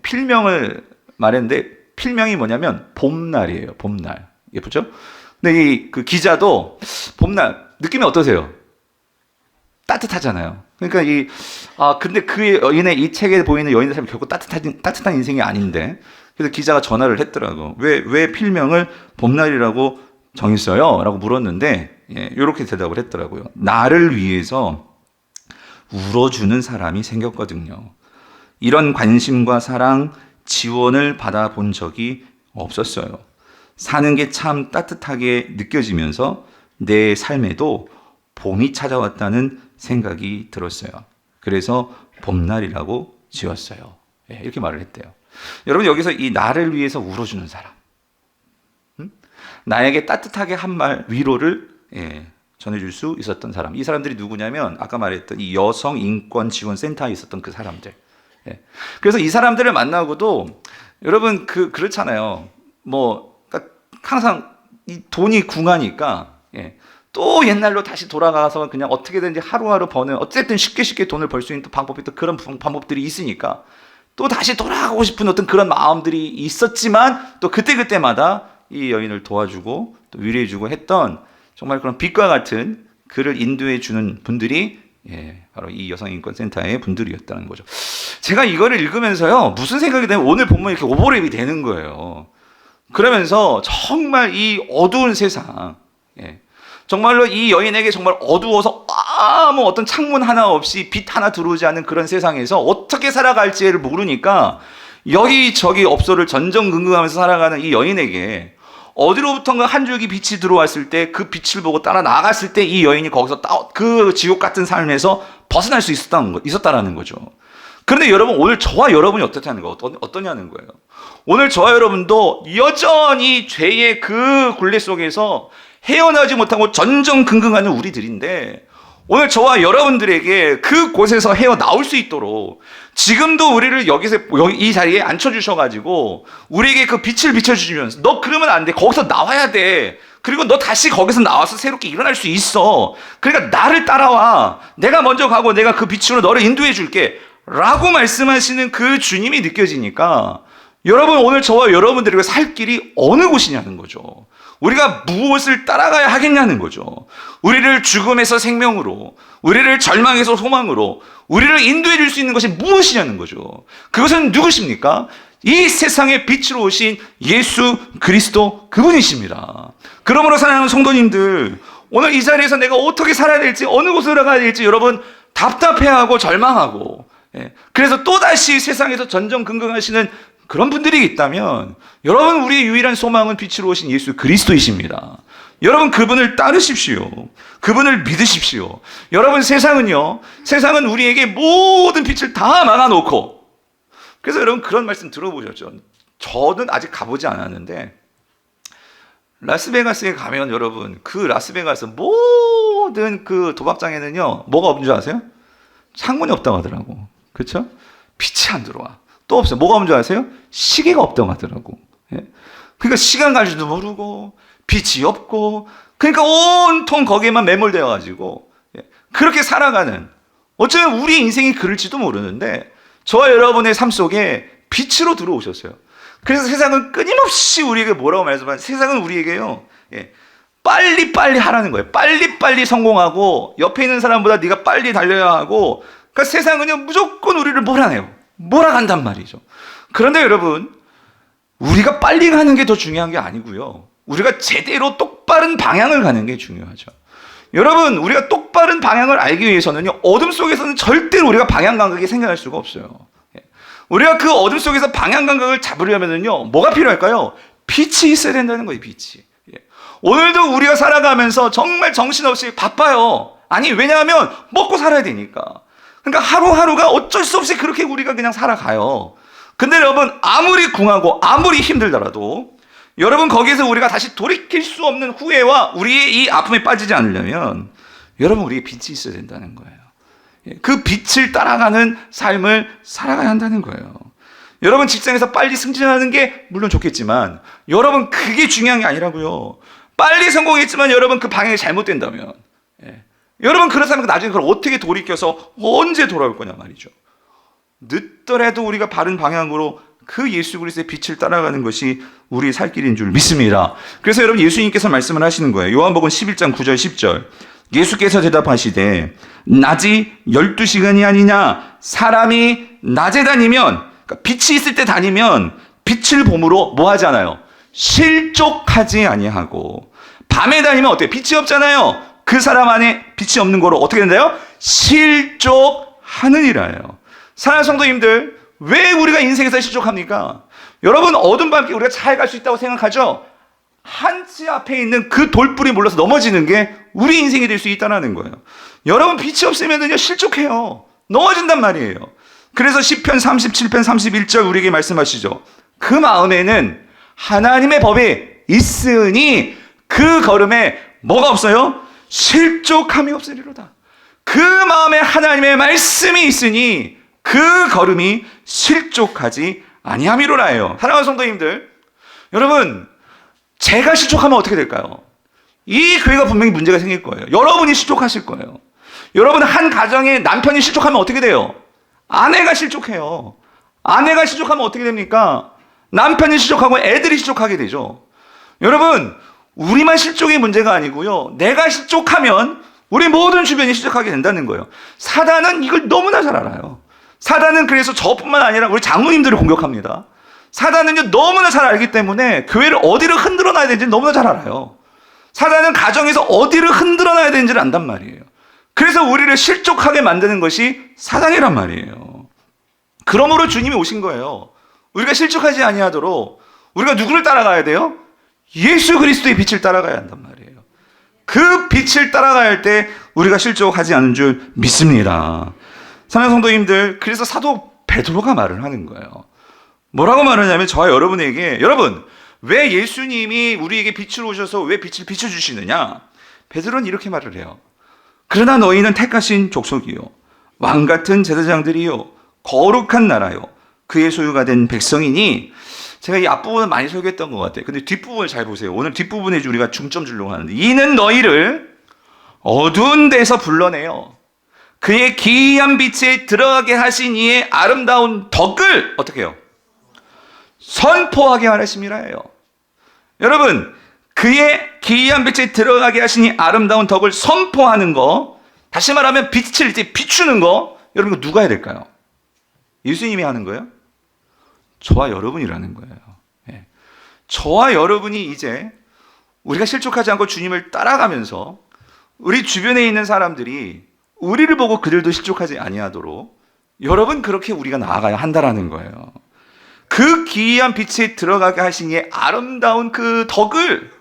[SPEAKER 1] 필명을 말했는데, 필명이 뭐냐면 봄날이에요. 봄날. 예쁘죠? 근데 그 기자도 봄날 느낌이 어떠세요? 따뜻하잖아요. 그러니까 근데 그 여인의 이 책에 보이는 여인의 삶이 결국 따뜻한 인생이 아닌데, 그래서 기자가 전화를 했더라고. 왜 필명을 봄날이라고 정했어요? 라고 물었는데, 이렇게 대답을 했더라고요. 나를 위해서 울어주는 사람이 생겼거든요. 이런 관심과 사랑, 지원을 받아본 적이 없었어요. 사는 게 참 따뜻하게 느껴지면서 내 삶에도 봄이 찾아왔다는 생각이 들었어요. 그래서 봄날이라고 지었어요. 이렇게 말을 했대요. 여러분, 여기서 이 나를 위해서 울어주는 사람, 나에게 따뜻하게 한 말, 위로를 전해줄 수 있었던 사람, 이 사람들이 누구냐면 아까 말했던 이 여성인권지원센터에 있었던 그 사람들. 그래서 이 사람들을 만나고도 여러분 그렇잖아요. 그러니까 항상 이 돈이 궁하니까 또 옛날로 다시 돌아가서 그냥 어떻게든지 하루하루 버는, 어쨌든 쉽게 돈을 벌 수 있는 또 방법이, 또 그런 방법들이 있으니까 또 다시 돌아가고 싶은 어떤 그런 마음들이 있었지만, 또 그때마다 이 여인을 도와주고 또 위로해주고 했던 정말 그런 빛과 같은 그를 인도해 주는 분들이 바로 이 여성인권센터의 분들이었다는 거죠. 제가 이거를 읽으면서요 무슨 생각이 되면 오늘 본문이 이렇게 오버랩이 되는 거예요. 그러면서 정말 이 어두운 세상, 예, 정말로 이 여인에게 정말 어두워서 아무 어떤 창문 하나 없이 빛 하나 들어오지 않는 그런 세상에서 어떻게 살아갈지를 모르니까 여기저기 업소를 전전긍긍하면서 살아가는 이 여인에게 어디로부턴가 한 줄기 빛이 들어왔을 때 그 빛을 보고 따라 나갔을 때 이 여인이 거기서 그 지옥 같은 삶에서 벗어날 수 있었다라는 거죠. 그런데 여러분, 오늘 저와 여러분이 어떠냐는 거예요. 오늘 저와 여러분도 여전히 죄의 그 굴레 속에서 헤어나지 못하고 전전긍긍하는 우리들인데, 오늘 저와 여러분들에게 그 곳에서 헤어나올 수 있도록 지금도 우리를 이 자리에 앉혀주셔가지고 우리에게 그 빛을 비춰주시면서, 너 그러면 안 돼, 거기서 나와야 돼, 그리고 너 다시 거기서 나와서 새롭게 일어날 수 있어, 그러니까 나를 따라와, 내가 먼저 가고 내가 그 빛으로 너를 인도해 줄게 라고 말씀하시는 그 주님이 느껴지니까, 여러분, 오늘 저와 여러분들에게 살 길이 어느 곳이냐는 거죠. 우리가 무엇을 따라가야 하겠냐는 거죠. 우리를 죽음에서 생명으로, 우리를 절망에서 소망으로, 우리를 인도해 줄 수 있는 것이 무엇이냐는 거죠. 그것은 누구십니까? 이 세상의 빛으로 오신 예수 그리스도, 그분이십니다. 그러므로 사랑하는 성도님들, 오늘 이 자리에서 내가 어떻게 살아야 될지, 어느 곳으로 가야 될지 여러분 답답해하고 절망하고, 그래서 또다시 세상에서 전전긍긍하시는 그런 분들이 있다면, 여러분, 우리의 유일한 소망은 빛으로 오신 예수 그리스도이십니다. 여러분, 그분을 따르십시오. 그분을 믿으십시오. 여러분, 세상은 우리에게 모든 빛을 다 막아놓고, 그래서 여러분 그런 말씀 들어보셨죠? 저는 아직 가보지 않았는데, 라스베가스에 가면 여러분, 그 라스베가스 모든 그 도박장에는요, 뭐가 없는 줄 아세요? 창문이 없다고 하더라고. 그렇죠? 빛이 안 들어와. 또 없어요. 뭐가 없는 줄 아세요? 시계가 없다고 하더라고. 예? 그러니까 시간 갈 줄도 모르고 빛이 없고, 그러니까 온통 거기에만 매몰되어 가지고, 예, 그렇게 살아가는, 어쩌면 우리 인생이 그럴지도 모르는데 저와 여러분의 삶 속에 빛으로 들어오셨어요. 그래서 세상은 끊임없이 우리에게 뭐라고 말씀하냐면, 세상은 우리에게요, 예, 빨리빨리 하라는 거예요. 빨리빨리 성공하고 옆에 있는 사람보다 네가 빨리 달려야 하고, 그러니까 세상은요 무조건 우리를 몰아간단 말이죠. 그런데 여러분, 우리가 빨리 가는 게 더 중요한 게 아니고요, 우리가 제대로 똑바른 방향을 가는 게 중요하죠. 여러분, 우리가 똑바른 방향을 알기 위해서는요, 어둠 속에서는 절대로 우리가 방향 감각이 생겨날 수가 없어요. 우리가 그 어둠 속에서 방향 감각을 잡으려면요, 뭐가 필요할까요? 빛이 있어야 된다는 거예요. 빛이. 오늘도 우리가 살아가면서 정말 정신없이 바빠요. 아니, 왜냐하면 먹고 살아야 되니까. 그러니까 하루하루가 어쩔 수 없이 그렇게 우리가 그냥 살아가요. 근데 여러분, 아무리 궁하고 아무리 힘들더라도 여러분, 거기에서 우리가 다시 돌이킬 수 없는 후회와 우리의 이 아픔에 빠지지 않으려면, 여러분, 우리의 빛이 있어야 된다는 거예요. 그 빛을 따라가는 삶을 살아가야 한다는 거예요. 여러분, 직장에서 빨리 승진하는 게 물론 좋겠지만, 여러분, 그게 중요한 게 아니라고요. 빨리 성공했지만 여러분 그 방향이 잘못된다면, 여러분, 그렇다면 나중에 그걸 어떻게 돌이켜서 언제 돌아올 거냐 말이죠. 늦더라도 우리가 바른 방향으로 그 예수 그리스도의 빛을 따라가는 것이 우리의 살 길인 줄 믿습니다. 그래서 여러분, 예수님께서 말씀을 하시는 거예요. 요한복음 11장 9절 10절. 예수께서 대답하시되, 낮이 12시간이 아니냐? 사람이 낮에 다니면, 그러니까 빛이 있을 때 다니면 빛을 봄으로 뭐 하잖아요? 실족하지 아니하고, 밤에 다니면 어때요? 빛이 없잖아요. 그 사람 안에 빛이 없는 거로 어떻게 된다요? 실족하느니라요. 사랑하는 성도님들, 왜 우리가 인생에서 실족합니까? 여러분, 어둠 밤길 우리가 잘 갈 수 있다고 생각하죠? 한치 앞에 있는 그 돌불이 몰려서 넘어지는 게 우리 인생이 될 수 있다는 거예요. 여러분, 빛이 없으면요 실족해요. 넘어진단 말이에요. 그래서 시편 37편 31절 우리에게 말씀하시죠. 그 마음에는 하나님의 법이 있으니 그 걸음에 뭐가 없어요? 실족함이 없으리로다. 그 마음에 하나님의 말씀이 있으니 그 걸음이 실족하지 아니함이로라예요. 사랑하는 성도님들, 여러분, 제가 실족하면 어떻게 될까요? 이 교회가 분명히 문제가 생길 거예요. 여러분이 실족하실 거예요. 여러분, 한 가정에 남편이 실족하면 어떻게 돼요? 아내가 실족해요. 아내가 실족하면 어떻게 됩니까? 남편이 실족하고 애들이 실족하게 되죠. 여러분, 우리만 실족이 문제가 아니고요, 내가 실족하면 우리 모든 주변이 실족하게 된다는 거예요. 사단은 이걸 너무나 잘 알아요. 사단은 그래서 저뿐만 아니라 우리 장로님들을 공격합니다. 사단은요 너무나 잘 알기 때문에 교회를 어디를 흔들어 놔야 되는지 너무나 잘 알아요. 사단은 가정에서 어디를 흔들어 놔야 되는지를 안단 말이에요. 그래서 우리를 실족하게 만드는 것이 사단이란 말이에요. 그러므로 주님이 오신 거예요. 우리가 실족하지 아니하도록 우리가 누구를 따라가야 돼요? 예수 그리스도의 빛을 따라가야 한단 말이에요. 그 빛을 따라가야 할 때 우리가 실족하지 않은 줄 믿습니다. 사랑하는 성도님들, 그래서 사도 베드로가 말을 하는 거예요. 뭐라고 말하냐면 저와 여러분에게, 여러분 왜 예수님이 우리에게 빛을 오셔서 왜 빛을 비춰주시느냐? 베드로는 이렇게 말을 해요. 그러나 너희는 택하신 족속이요 왕같은 제사장들이요 거룩한 나라요 그의 소유가 된 백성이니. 제가 이 앞부분을 많이 설교했던 것 같아요. 근데 뒷부분을 잘 보세요. 오늘 뒷부분에 우리가 중점 주려고 하는데, 이는 너희를 어두운 데서 불러내어 그의 기이한 빛에 들어가게 하신 이의 아름다운 덕을 어떻게 해요? 선포하게 하심이라 해요. 여러분, 그의 기이한 빛에 들어가게 하신 이 아름다운 덕을 선포하는 거, 다시 말하면 빛을 이제 비추는 거, 여러분 이거 누가 해야 될까요? 예수님이 하는 거예요? 저와 여러분이라는 거예요. 예. 저와 여러분이 이제 우리가 실족하지 않고 주님을 따라가면서 우리 주변에 있는 사람들이 우리를 보고 그들도 실족하지 아니하도록 여러분 그렇게 우리가 나아가야 한다라는 거예요. 그 기이한 빛에 들어가게 하신 이의 아름다운 그 덕을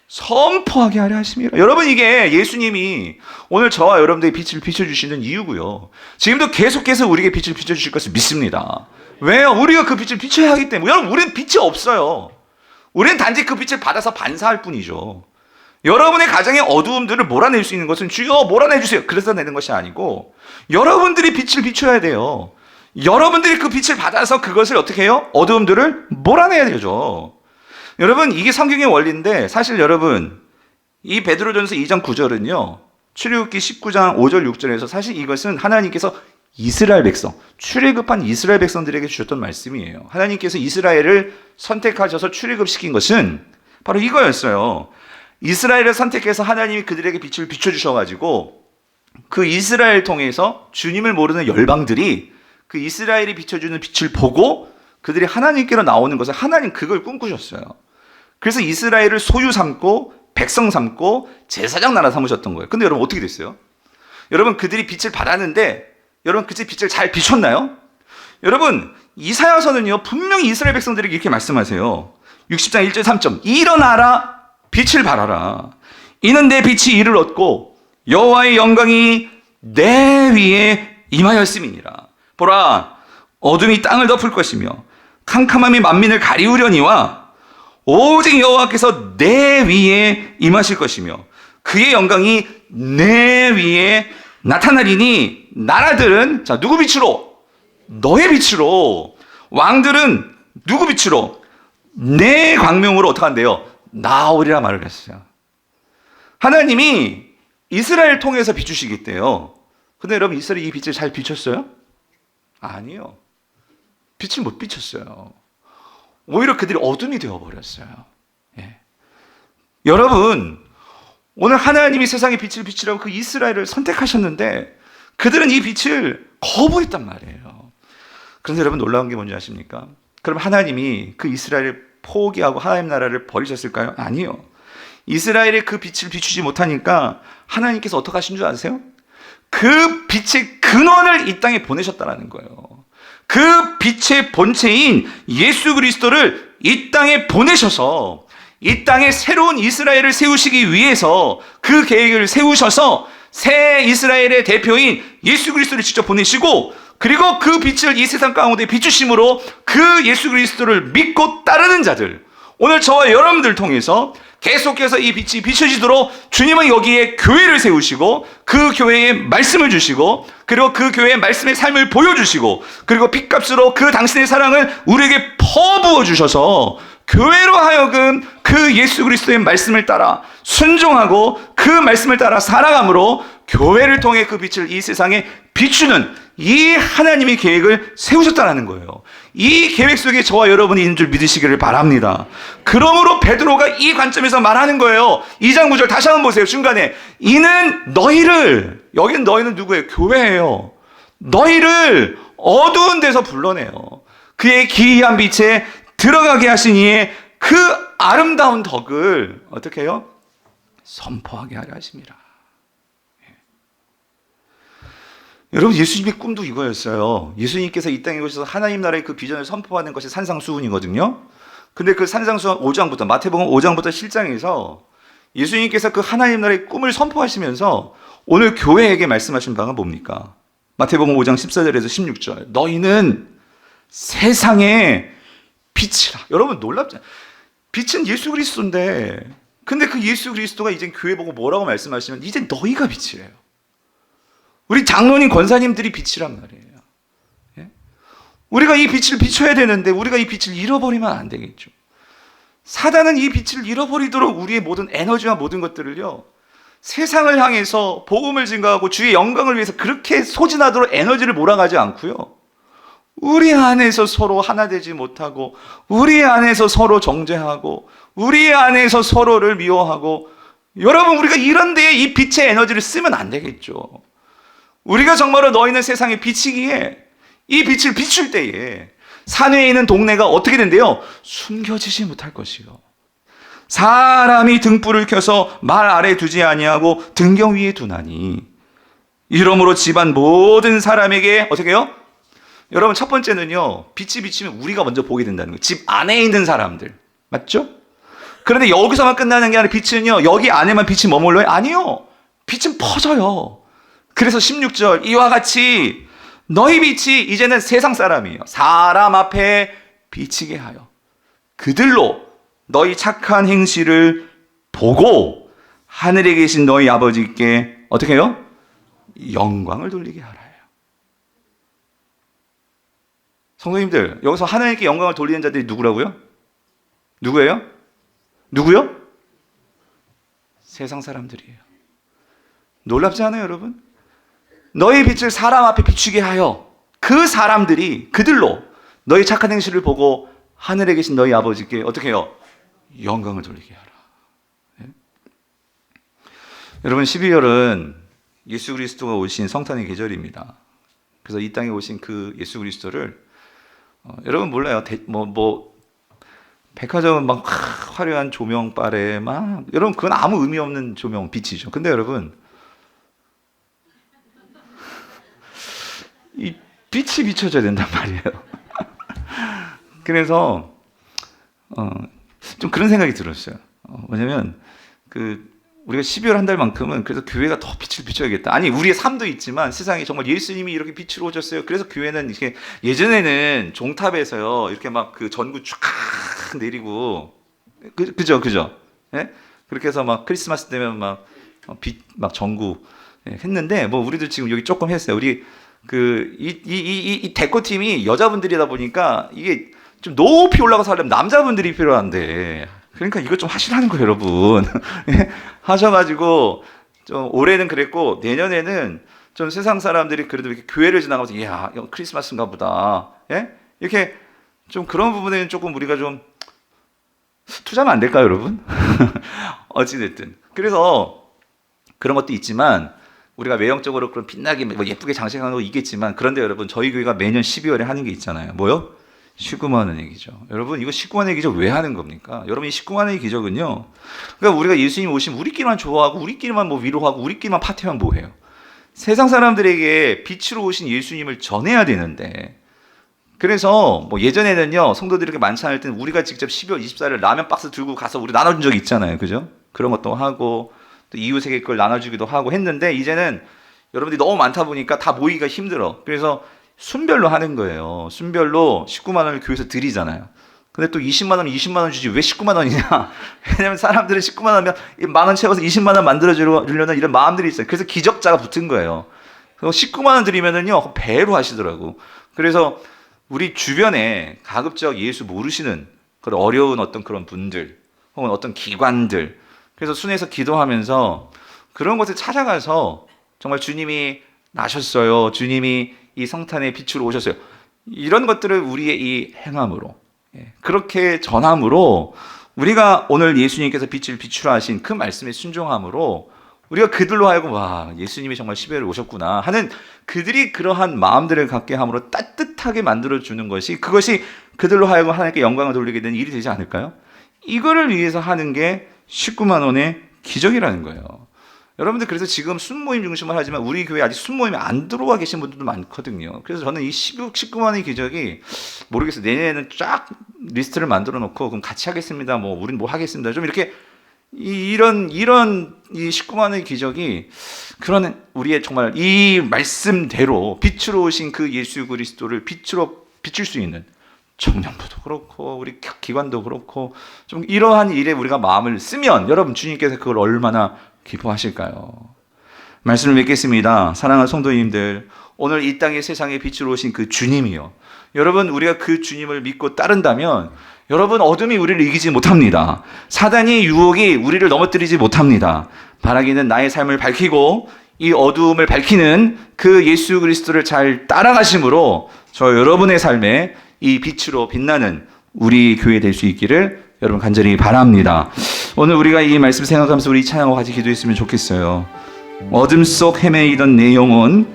[SPEAKER 1] 선포하게 하려 하십니다. 여러분, 이게 예수님이 오늘 저와 여러분들의 빛을 비춰주시는 이유고요. 지금도 계속해서 우리에게 빛을 비춰주실 것을 믿습니다. 왜요? 우리가 그 빛을 비춰야 하기 때문에. 여러분, 우리는 빛이 없어요. 우리는 단지 그 빛을 받아서 반사할 뿐이죠. 여러분의 가정의 어두움들을 몰아낼 수 있는 것은 주여 몰아내주세요, 그래서 내는 것이 아니고 여러분들이 빛을 비춰야 돼요. 여러분들이 그 빛을 받아서 그것을 어떻게 해요? 어두움들을 몰아내야 되죠. 여러분, 이게 성경의 원리인데, 사실 여러분 이 베드로전서 2장 9절은요 출애굽기 19장 5절 6절에서 사실 이것은 하나님께서 이스라엘 백성, 출애굽한 이스라엘 백성들에게 주셨던 말씀이에요. 하나님께서 이스라엘을 선택하셔서 출애굽시킨 것은 바로 이거였어요. 이스라엘을 선택해서 하나님이 그들에게 빛을 비춰주셔가지고 그 이스라엘 통해서 주님을 모르는 열방들이 그 이스라엘이 비춰주는 빛을 보고 그들이 하나님께로 나오는 것을, 하나님 그걸 꿈꾸셨어요. 그래서 이스라엘을 소유 삼고 백성 삼고 제사장 나라 삼으셨던 거예요. 근데 여러분 어떻게 됐어요? 여러분, 그들이 빛을 받았는데 여러분 그 빛을 잘 비췄나요? 여러분, 이사야서는요 분명히 이스라엘 백성들에게 이렇게 말씀하세요. 60장 1절 3점 일어나라, 빛을 발하라. 이는 내 빛이 이를 얻고 여호와의 영광이 내 위에 임하였음이니라. 보라, 어둠이 땅을 덮을 것이며 캄캄함이 만민을 가리우려니와 오직 여호와께서 내 위에 임하실 것이며 그의 영광이 내 위에 나타나리니. 나라들은 자 누구 빛으로? 너의 빛으로. 왕들은 누구 빛으로? 내 광명으로 어떻게 한대요? 나오리라 말을 했어요. 하나님이 이스라엘 통해서 비추시겠대요. 근데 여러분, 이스라엘이 이 빛을 잘 비췄어요? 아니요. 빛을 못 비췄어요. 오히려 그들이 어둠이 되어버렸어요. 예. 여러분, 오늘 하나님이 세상에 빛을 비추라고 그 이스라엘을 선택하셨는데 그들은 이 빛을 거부했단 말이에요. 그런데 여러분, 놀라운 게 뭔지 아십니까? 그럼 하나님이 그 이스라엘을 포기하고 하나님 나라를 버리셨을까요? 아니요. 이스라엘의 그 빛을 비추지 못하니까 하나님께서 어떻게 하신 줄 아세요? 그 빛의 근원을 이 땅에 보내셨다는 거예요. 그 빛의 본체인 예수 그리스도를 이 땅에 보내셔서 이 땅에 새로운 이스라엘을 세우시기 위해서 그 계획을 세우셔서 새 이스라엘의 대표인 예수 그리스도를 직접 보내시고, 그리고 그 빛을 이 세상 가운데 비추심으로 그 예수 그리스도를 믿고 따르는 자들, 오늘 저와 여러분들 통해서 계속해서 이 빛이 비춰지도록 주님은 여기에 교회를 세우시고 그 교회에 말씀을 주시고, 그리고 그 교회의 말씀의 삶을 보여주시고, 그리고 핏값으로 그 당신의 사랑을 우리에게 퍼부어 주셔서 교회로 하여금 그 예수 그리스도의 말씀을 따라 순종하고 그 말씀을 따라 살아감으로 교회를 통해 그 빛을 이 세상에 비추는 이 하나님의 계획을 세우셨다는 거예요. 이 계획 속에 저와 여러분이 있는 줄 믿으시기를 바랍니다. 그러므로 베드로가 이 관점에서 말하는 거예요. 2장 9절 다시 한번 보세요. 중간에 이는 너희를, 여기는 너희는 누구예요? 교회예요. 너희를 어두운 데서 불러내요. 그의 기이한 빛에 들어가게 하신 이의 그 아름다운 덕을 어떻게 해요? 선포하게 하려 하십니다. 여러분, 예수님의 꿈도 이거였어요. 예수님께서 이 땅에 오셔서 하나님 나라의 그 비전을 선포하는 것이 산상수훈이거든요. 근데 그 산상수훈 5장부터, 마태복음 5장부터 7장에서 예수님께서 그 하나님 나라의 꿈을 선포하시면서 오늘 교회에게 말씀하신 바가 뭡니까? 마태복음 5장 14절에서 16절. 너희는 세상의 빛이라. 여러분, 놀랍죠? 빛은 예수 그리스도인데, 근데 그 예수 그리스도가 이제 교회 보고 뭐라고 말씀하시면 이제 너희가 빛이래요. 우리 장로님, 권사님들이 빛이란 말이에요. 예? 우리가 이 빛을 비춰야 되는데 우리가 이 빛을 잃어버리면 안 되겠죠. 사단은 이 빛을 잃어버리도록 우리의 모든 에너지와 모든 것들을요, 세상을 향해서 복음을 증거하고 주의 영광을 위해서 그렇게 소진하도록 에너지를 몰아가지 않고요, 우리 안에서 서로 하나 되지 못하고, 우리 안에서 서로 정죄하고, 우리 안에서 서로를 미워하고, 여러분, 우리가 이런 데에 이 빛의 에너지를 쓰면 안 되겠죠. 우리가 정말로 너희는 세상의 빛이기에 이 빛을 비출 때에 산에 있는 동네가 어떻게 된대요? 숨겨지지 못할 것이요. 사람이 등불을 켜서 말 아래 두지 아니하고 등경 위에 두나니 이러므로 집안 모든 사람에게 어떻게 해요? 여러분, 첫 번째는요, 빛이 비치면 우리가 먼저 보게 된다는 거예요. 집 안에 있는 사람들. 맞죠? 그런데 여기서만 끝나는 게 아니라 빛은요, 여기 안에만 빛이 머물러요? 아니요. 빛은 퍼져요. 그래서 16절, 이와 같이 너희 빛이 이제는 세상 사람이에요. 사람 앞에 비치게 하여 그들로 너희 착한 행실을 보고 하늘에 계신 너희 아버지께 어떻게 해요? 영광을 돌리게 하라. 성도님들, 여기서 하나님께 영광을 돌리는 자들이 누구라고요? 누구예요? 누구요? 세상 사람들이에요. 놀랍지 않아요, 여러분? 너희 빛을 사람 앞에 비추게 하여 그 사람들이 그들로 너희 착한 행실을 보고 하늘에 계신 너희 아버지께 어떻게 해요? 영광을 돌리게 하라. 네? 여러분, 12월은 예수 그리스도가 오신 성탄의 계절입니다. 그래서 이 땅에 오신 그 예수 그리스도를 여러분 몰라요. 백화점은 막 화려한 조명빨에 막, 여러분, 그건 아무 의미 없는 조명, 빛이죠. 근데 여러분, 이 빛이 비춰져야 된단 말이에요. 그래서 좀 그런 생각이 들었어요. 왜냐면 우리가 12월 한 달만큼은 그래서 교회가 더 빛을 비춰야겠다. 아니, 우리의 삶도 있지만 세상에 정말 예수님이 이렇게 빛으로 오셨어요. 그래서 교회는 이렇게, 예전에는 종탑에서요, 이렇게 막 그 전구 쫙 내리고, 그죠? 예? 그렇게 해서 막 크리스마스 되면 막 빛, 막 전구 했는데, 뭐 우리도 지금 여기 조금 했어요. 우리 이 데코팀이 여자분들이다 보니까 이게 좀 높이 올라가서 하려면 남자분들이 필요한데, 그러니까 이거 좀 하시라는 거예요, 여러분. 하셔가지고 좀 올해는 그랬고, 내년에는 좀 세상 사람들이 그래도 이렇게 교회를 지나가면서, 이야, 크리스마스인가 보다, 예? 이렇게 좀 그런 부분에는 조금 우리가 좀 투자하면 안 될까요, 여러분? 어찌됐든. 그래서 그런 것도 있지만, 우리가 외형적으로 그런 빛나게 뭐 예쁘게 장식하는 거 있겠지만, 그런데 여러분, 저희 교회가 매년 12월에 하는 게 있잖아요. 뭐요? 19만 원의 기적. 여러분, 이거 19만 원의 기적 왜 하는 겁니까? 여러분, 이 19만 원의 기적은요, 그러니까 우리가 예수님 오시면 우리끼리만 좋아하고 우리끼리만 뭐 위로하고 우리끼리만 파티하면 뭐해요? 세상 사람들에게 빛으로 오신 예수님을 전해야 되는데, 그래서 뭐 예전에는요, 성도들이 이렇게 많지 않을 때는 우리가 직접 12월 24일 라면 박스 들고 가서 우리 나눠준 적이 있잖아요. 그죠? 그런 것도 하고, 또 이웃에게 그걸 나눠주기도 하고 했는데, 이제는 여러분들이 너무 많다 보니까 다 모이기가 힘들어. 그래서 순별로 하는 거예요. 순별로 19만 원을 교회에서 드리잖아요. 근데 또 20만 원, 20만 원 주지 왜 19만 원이냐? 왜냐면 사람들은 19만 원이면 만 원 채워서 20만 원 만들어주려는 이런 마음들이 있어요. 그래서 기적자가 붙은 거예요. 그래서 19만 원 드리면은요, 배로 하시더라고. 그래서 우리 주변에 가급적 예수 모르시는 그런 어려운 어떤 그런 분들, 혹은 어떤 기관들, 그래서 순회에서 기도하면서 그런 곳에 찾아가서 정말 주님이 나셨어요. 주님이 이 성탄의 빛으로 오셨어요. 이런 것들을 우리의 이 행함으로, 그렇게 전함으로, 우리가 오늘 예수님께서 빛을 비추라 하신 그 말씀에 순종함으로 우리가 그들로 하여금 와, 예수님이 정말 십자가에 오셨구나 하는 그들이 그러한 마음들을 갖게 함으로 따뜻하게 만들어주는 것이, 그것이 그들로 하여금 하나님께 영광을 돌리게 되는 일이 되지 않을까요? 이거를 위해서 하는 게 19만 원의 기적이라는 거예요. 여러분들, 그래서 지금 순모임 중심을 하지만 우리 교회 아직 순모임에 안 들어와 계신 분들도 많거든요. 그래서 저는 이 19만 원의 기적이 모르겠어요. 내년에는 쫙 리스트를 만들어 놓고 그럼 같이 하겠습니다. 뭐 우린 뭐 하겠습니다. 좀 이렇게 이런 이 19만 원의 기적이 그런 우리의 정말 이 말씀대로 빛으로 오신 그 예수 그리스도를 빛으로 비출 수 있는 청년부도 그렇고 우리 기관도 그렇고 좀 이러한 일에 우리가 마음을 쓰면 여러분 주님께서 그걸 얼마나 기뻐하실까요? 말씀을 맺겠습니다. 사랑하는 성도님들, 오늘 이 땅의 세상에 빛으로 오신 그 주님이요, 여러분 우리가 그 주님을 믿고 따른다면 여러분 어둠이 우리를 이기지 못합니다. 사단의 유혹이 우리를 넘어뜨리지 못합니다. 바라기는 나의 삶을 밝히고 이 어두움을 밝히는 그 예수 그리스도를 잘 따라가심으로 저 여러분의 삶에 이 빛으로 빛나는 우리 교회 될 수 있기를 여러분 간절히 바랍니다. 오늘 우리가 이 말씀 생각하면서 우리 찬양과 같이 기도했으면 좋겠어요. 어둠 속 헤매이던 내 영혼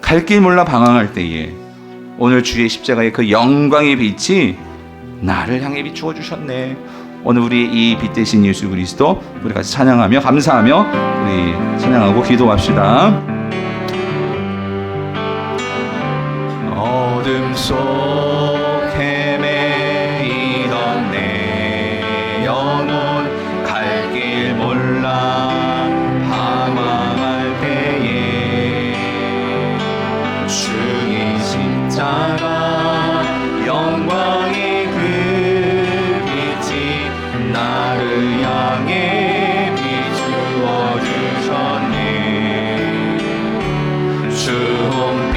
[SPEAKER 1] 갈 길 몰라 방황할 때에 오늘 주의 십자가의 그 영광의 빛이 나를 향해 비추어 주셨네. 오늘 우리 이 빛 대신 예수 그리스도 우리 같이 찬양하며 감사하며 우리 찬양하고 기도합시다. 어둠 속 헤매이던 내 영혼 갈 길 몰라 방황할 때에 주의 십자가 영광의 그 빛이 나를 향해 비추어 주셨네.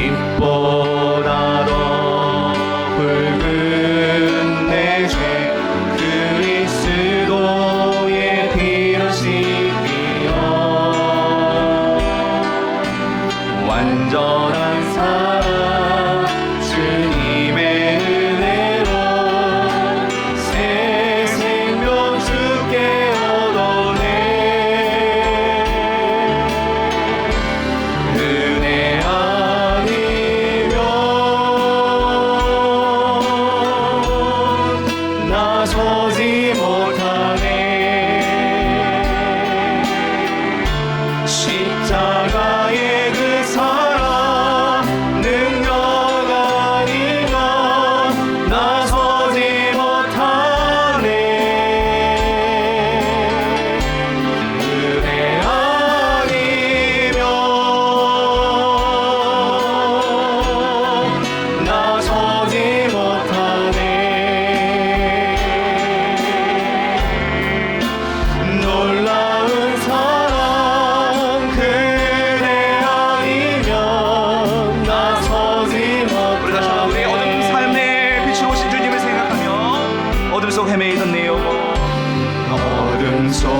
[SPEAKER 1] 주홍빛보다 더 붉은 내 죄 그리스도의 피로 씻기어 완전한 사랑 주님의 은혜로 새 생명 주께 얻어내. 은혜 아니면 나서지 못하네. 십자가의 그 사랑 능력 아니면 나서지 못하네. 은혜 아니면 나서지 못하네. 놀라운 사랑 그대 아니면 나서지 못하네. 우리 다시 한번 우리 어둠 삶의 빛이 오신 주님을 생각하며 어둠 속 헤매이던 내 영혼 어둠 속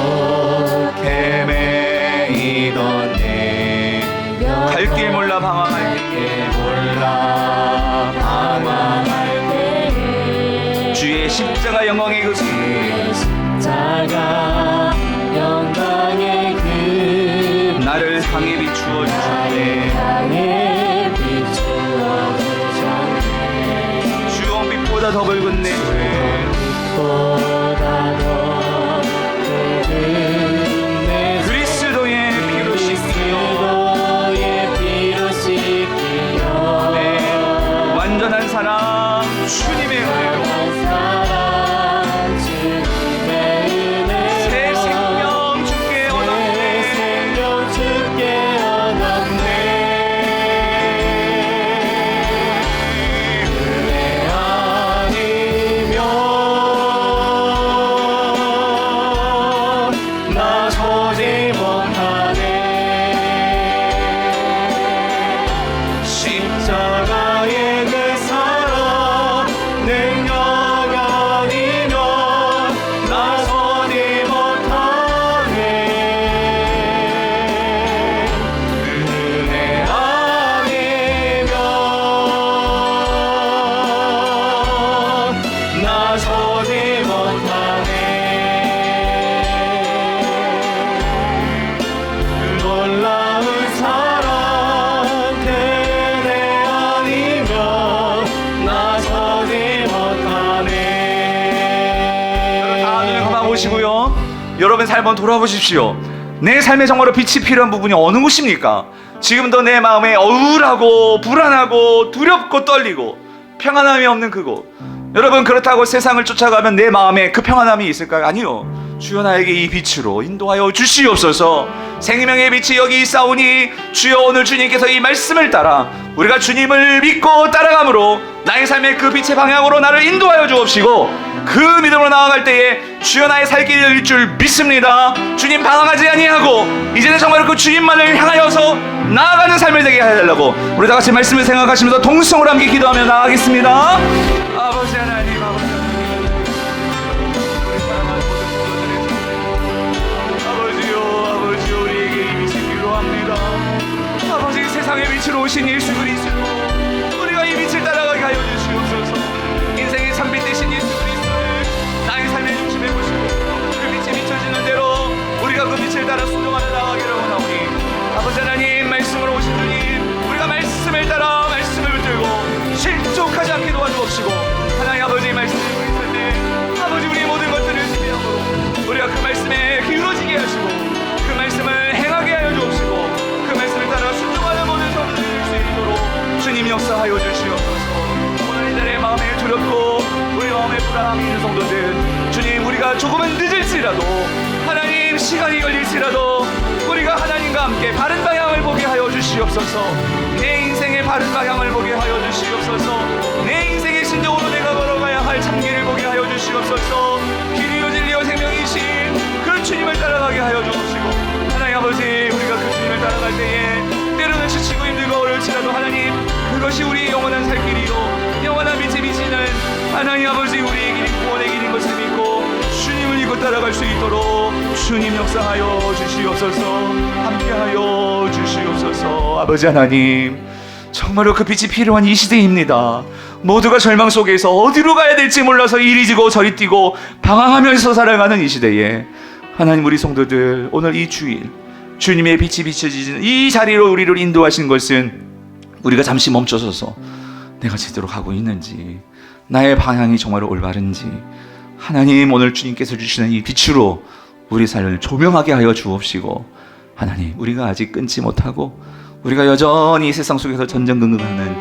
[SPEAKER 1] 헤매이던 내 영혼 갈 길 몰라 방황할 때 몰라 방황할 때 주의 십자가 영광의 그
[SPEAKER 2] 십자가 영광의 그
[SPEAKER 1] 나를 향해 비추어 주셨네.
[SPEAKER 2] 향해 비추어 주셨네.
[SPEAKER 1] 주홍빛보다 더 붉은 내 죄
[SPEAKER 2] 보다 더 붉은 내
[SPEAKER 1] 그리스도의 피로 씻기어
[SPEAKER 2] 그리스도의 피로 씻기어
[SPEAKER 1] 네, 완전한 사랑 주님의 은혜로
[SPEAKER 2] 사랑 주님의 은혜로
[SPEAKER 1] 새 생명 주께 얻었네.
[SPEAKER 2] 생명 주께 얻었네. 은혜 아니면
[SPEAKER 1] 여러분 삶 한번 돌아보십시오. 내 삶에 정말로 빛이 필요한 부분이 어느 곳입니까? 지금도 내 마음에 우울하고 불안하고 두렵고 떨리고 평안함이 없는 그곳. 여러분, 그렇다고 세상을 쫓아가면 내 마음에 그 평안함이 있을까요? 아니요. 주여 나에게 이 빛으로 인도하여 주시옵소서. 생명의 빛이 여기 있사오니 주여, 오늘 주님께서 이 말씀을 따라 우리가 주님을 믿고 따라감으로 나의 삶의 그 빛의 방향으로 나를 인도하여 주옵시고, 그 믿음으로 나아갈 때에 주여 나의 살 길이 열릴 줄 믿습니다. 주님 방황하지 아니하고 이제는 정말 그 주님만을 향하여서 나아가는 삶을 되게 해달라고 우리 다같이 말씀을 생각하시면서 동성으로 함께 기도하며 나아가겠습니다. 아버지 하나님, 아버지 하나님, 우리 사랑하는 모든 분들을 아버지요, 아버지요, 우리에게 이 빛이 필요합니다. 아버지, 세상의 빛으로 오신 예수 그리스도, 우리가 이 빛을 따라가게 하여 주시옵소서. 인생의 참빛 되신 예수 그리스도를 나의 삶의 중심에 보시고 그 빛이 비춰지는 대로 우리가 그 빛을 따라 순종하며 나가기를 원하오니, 아버지 하나님, 말씀으로 오신 주님, 우리가 말씀을 따라 말씀을 붙들고 실족하지 않게 도와주옵시고, 하나님 아버지 말씀을 우리 삶에 아버지 우리의 모든 것들을 지배함으로 우리가 그 말씀에 기울어지게 하시고 그 말씀을 행하게 하여 주옵시고, 그 말씀을 따라 순종하는 모든 성도들이 될 수 있도록 주님 역사하여 주시옵소서. 오늘 이 자리에 마음에 두렵고 우리 마음에 불안함이 있는 성도들, 주님, 우리가 조금은 늦을지라도, 하나님 시간이 걸릴지라도 우리가 하나님과 함께 바른 방향을 보게 하여 주시옵소서. 내 인생의 바른 방향을 보게 하여 주시옵소서. 내 인생의 신정으로 내가 걸어가야 할 참길을 보게 하여 주시옵소서. 길이요 진리요 생명이신 그 주님을 따라가게 하여 주옵시고, 하나님 아버지, 우리가 그 주님을 따라갈 때에 때로는 지치고 힘들고 어려울지라도 하나님, 그것이 우리의 영원한 살 길이요 영원한 빛에 비치는 하나님 아버지, 우리의 길이 구원의 길인 것을 믿고 주님을 믿고 따라갈 수 있도록 주님 역사하여 주시옵소서. 함께하여 주시옵소서. 아버지 하나님, 정말로 그 빛이 필요한 이 시대입니다. 모두가 절망 속에서 어디로 가야 될지 몰라서 이리 지고 저리 뛰고 방황하면서 살아가는 이 시대에, 하나님, 우리 성도들 오늘 이 주일 주님의 빛이 비춰지는 이 자리로 우리를 인도하신 것은 우리가 잠시 멈춰서서 내가 제대로 가고 있는지, 나의 방향이 정말로 올바른지, 하나님 오늘 주님께서 주시는 이 빛으로 우리 삶을 조명하게 하여 주옵시고, 하나님, 우리가 아직 끊지 못하고 우리가 여전히 이 세상 속에서 전전긍긍하는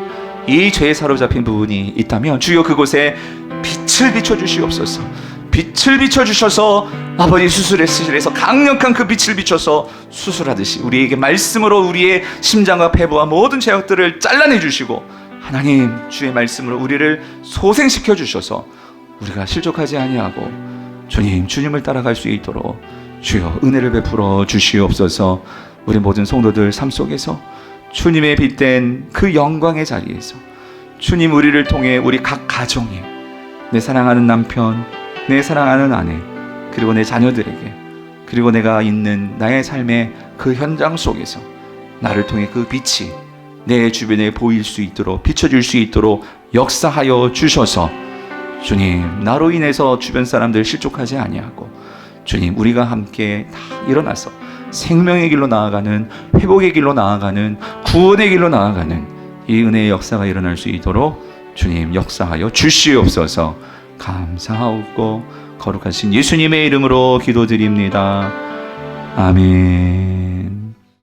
[SPEAKER 1] 이 죄에 사로잡힌 부분이 있다면 주여 그곳에 빛을 비춰주시옵소서. 빛을 비춰주셔서 아버지, 수술실에서 강력한 그 빛을 비춰서 수술하듯이 우리에게 말씀으로 우리의 심장과 폐부와 모든 죄악들을 잘라내 주시고, 하나님 주의 말씀으로 우리를 소생시켜 주셔서 우리가 실족하지 아니하고 주님을 따라갈 수 있도록 주여 은혜를 베풀어 주시옵소서. 우리 모든 성도들 삶 속에서 주님의 빛된 그 영광의 자리에서 주님, 우리를 통해 우리 각 가정에, 내 사랑하는 남편, 내 사랑하는 아내, 그리고 내 자녀들에게, 그리고 내가 있는 나의 삶의 그 현장 속에서 나를 통해 그 빛이 내 주변에 보일 수 있도록, 비춰줄 수 있도록 역사하여 주셔서, 주님, 나로 인해서 주변 사람들 실족하지 아니하고 주님, 우리가 함께 다 일어나서 생명의 길로 나아가는, 회복의 길로 나아가는, 구원의 길로 나아가는 이 은혜의 역사가 일어날 수 있도록 주님 역사하여 주시옵소서. 감사하옵고 거룩하신 예수님의 이름으로 기도드립니다. 아멘.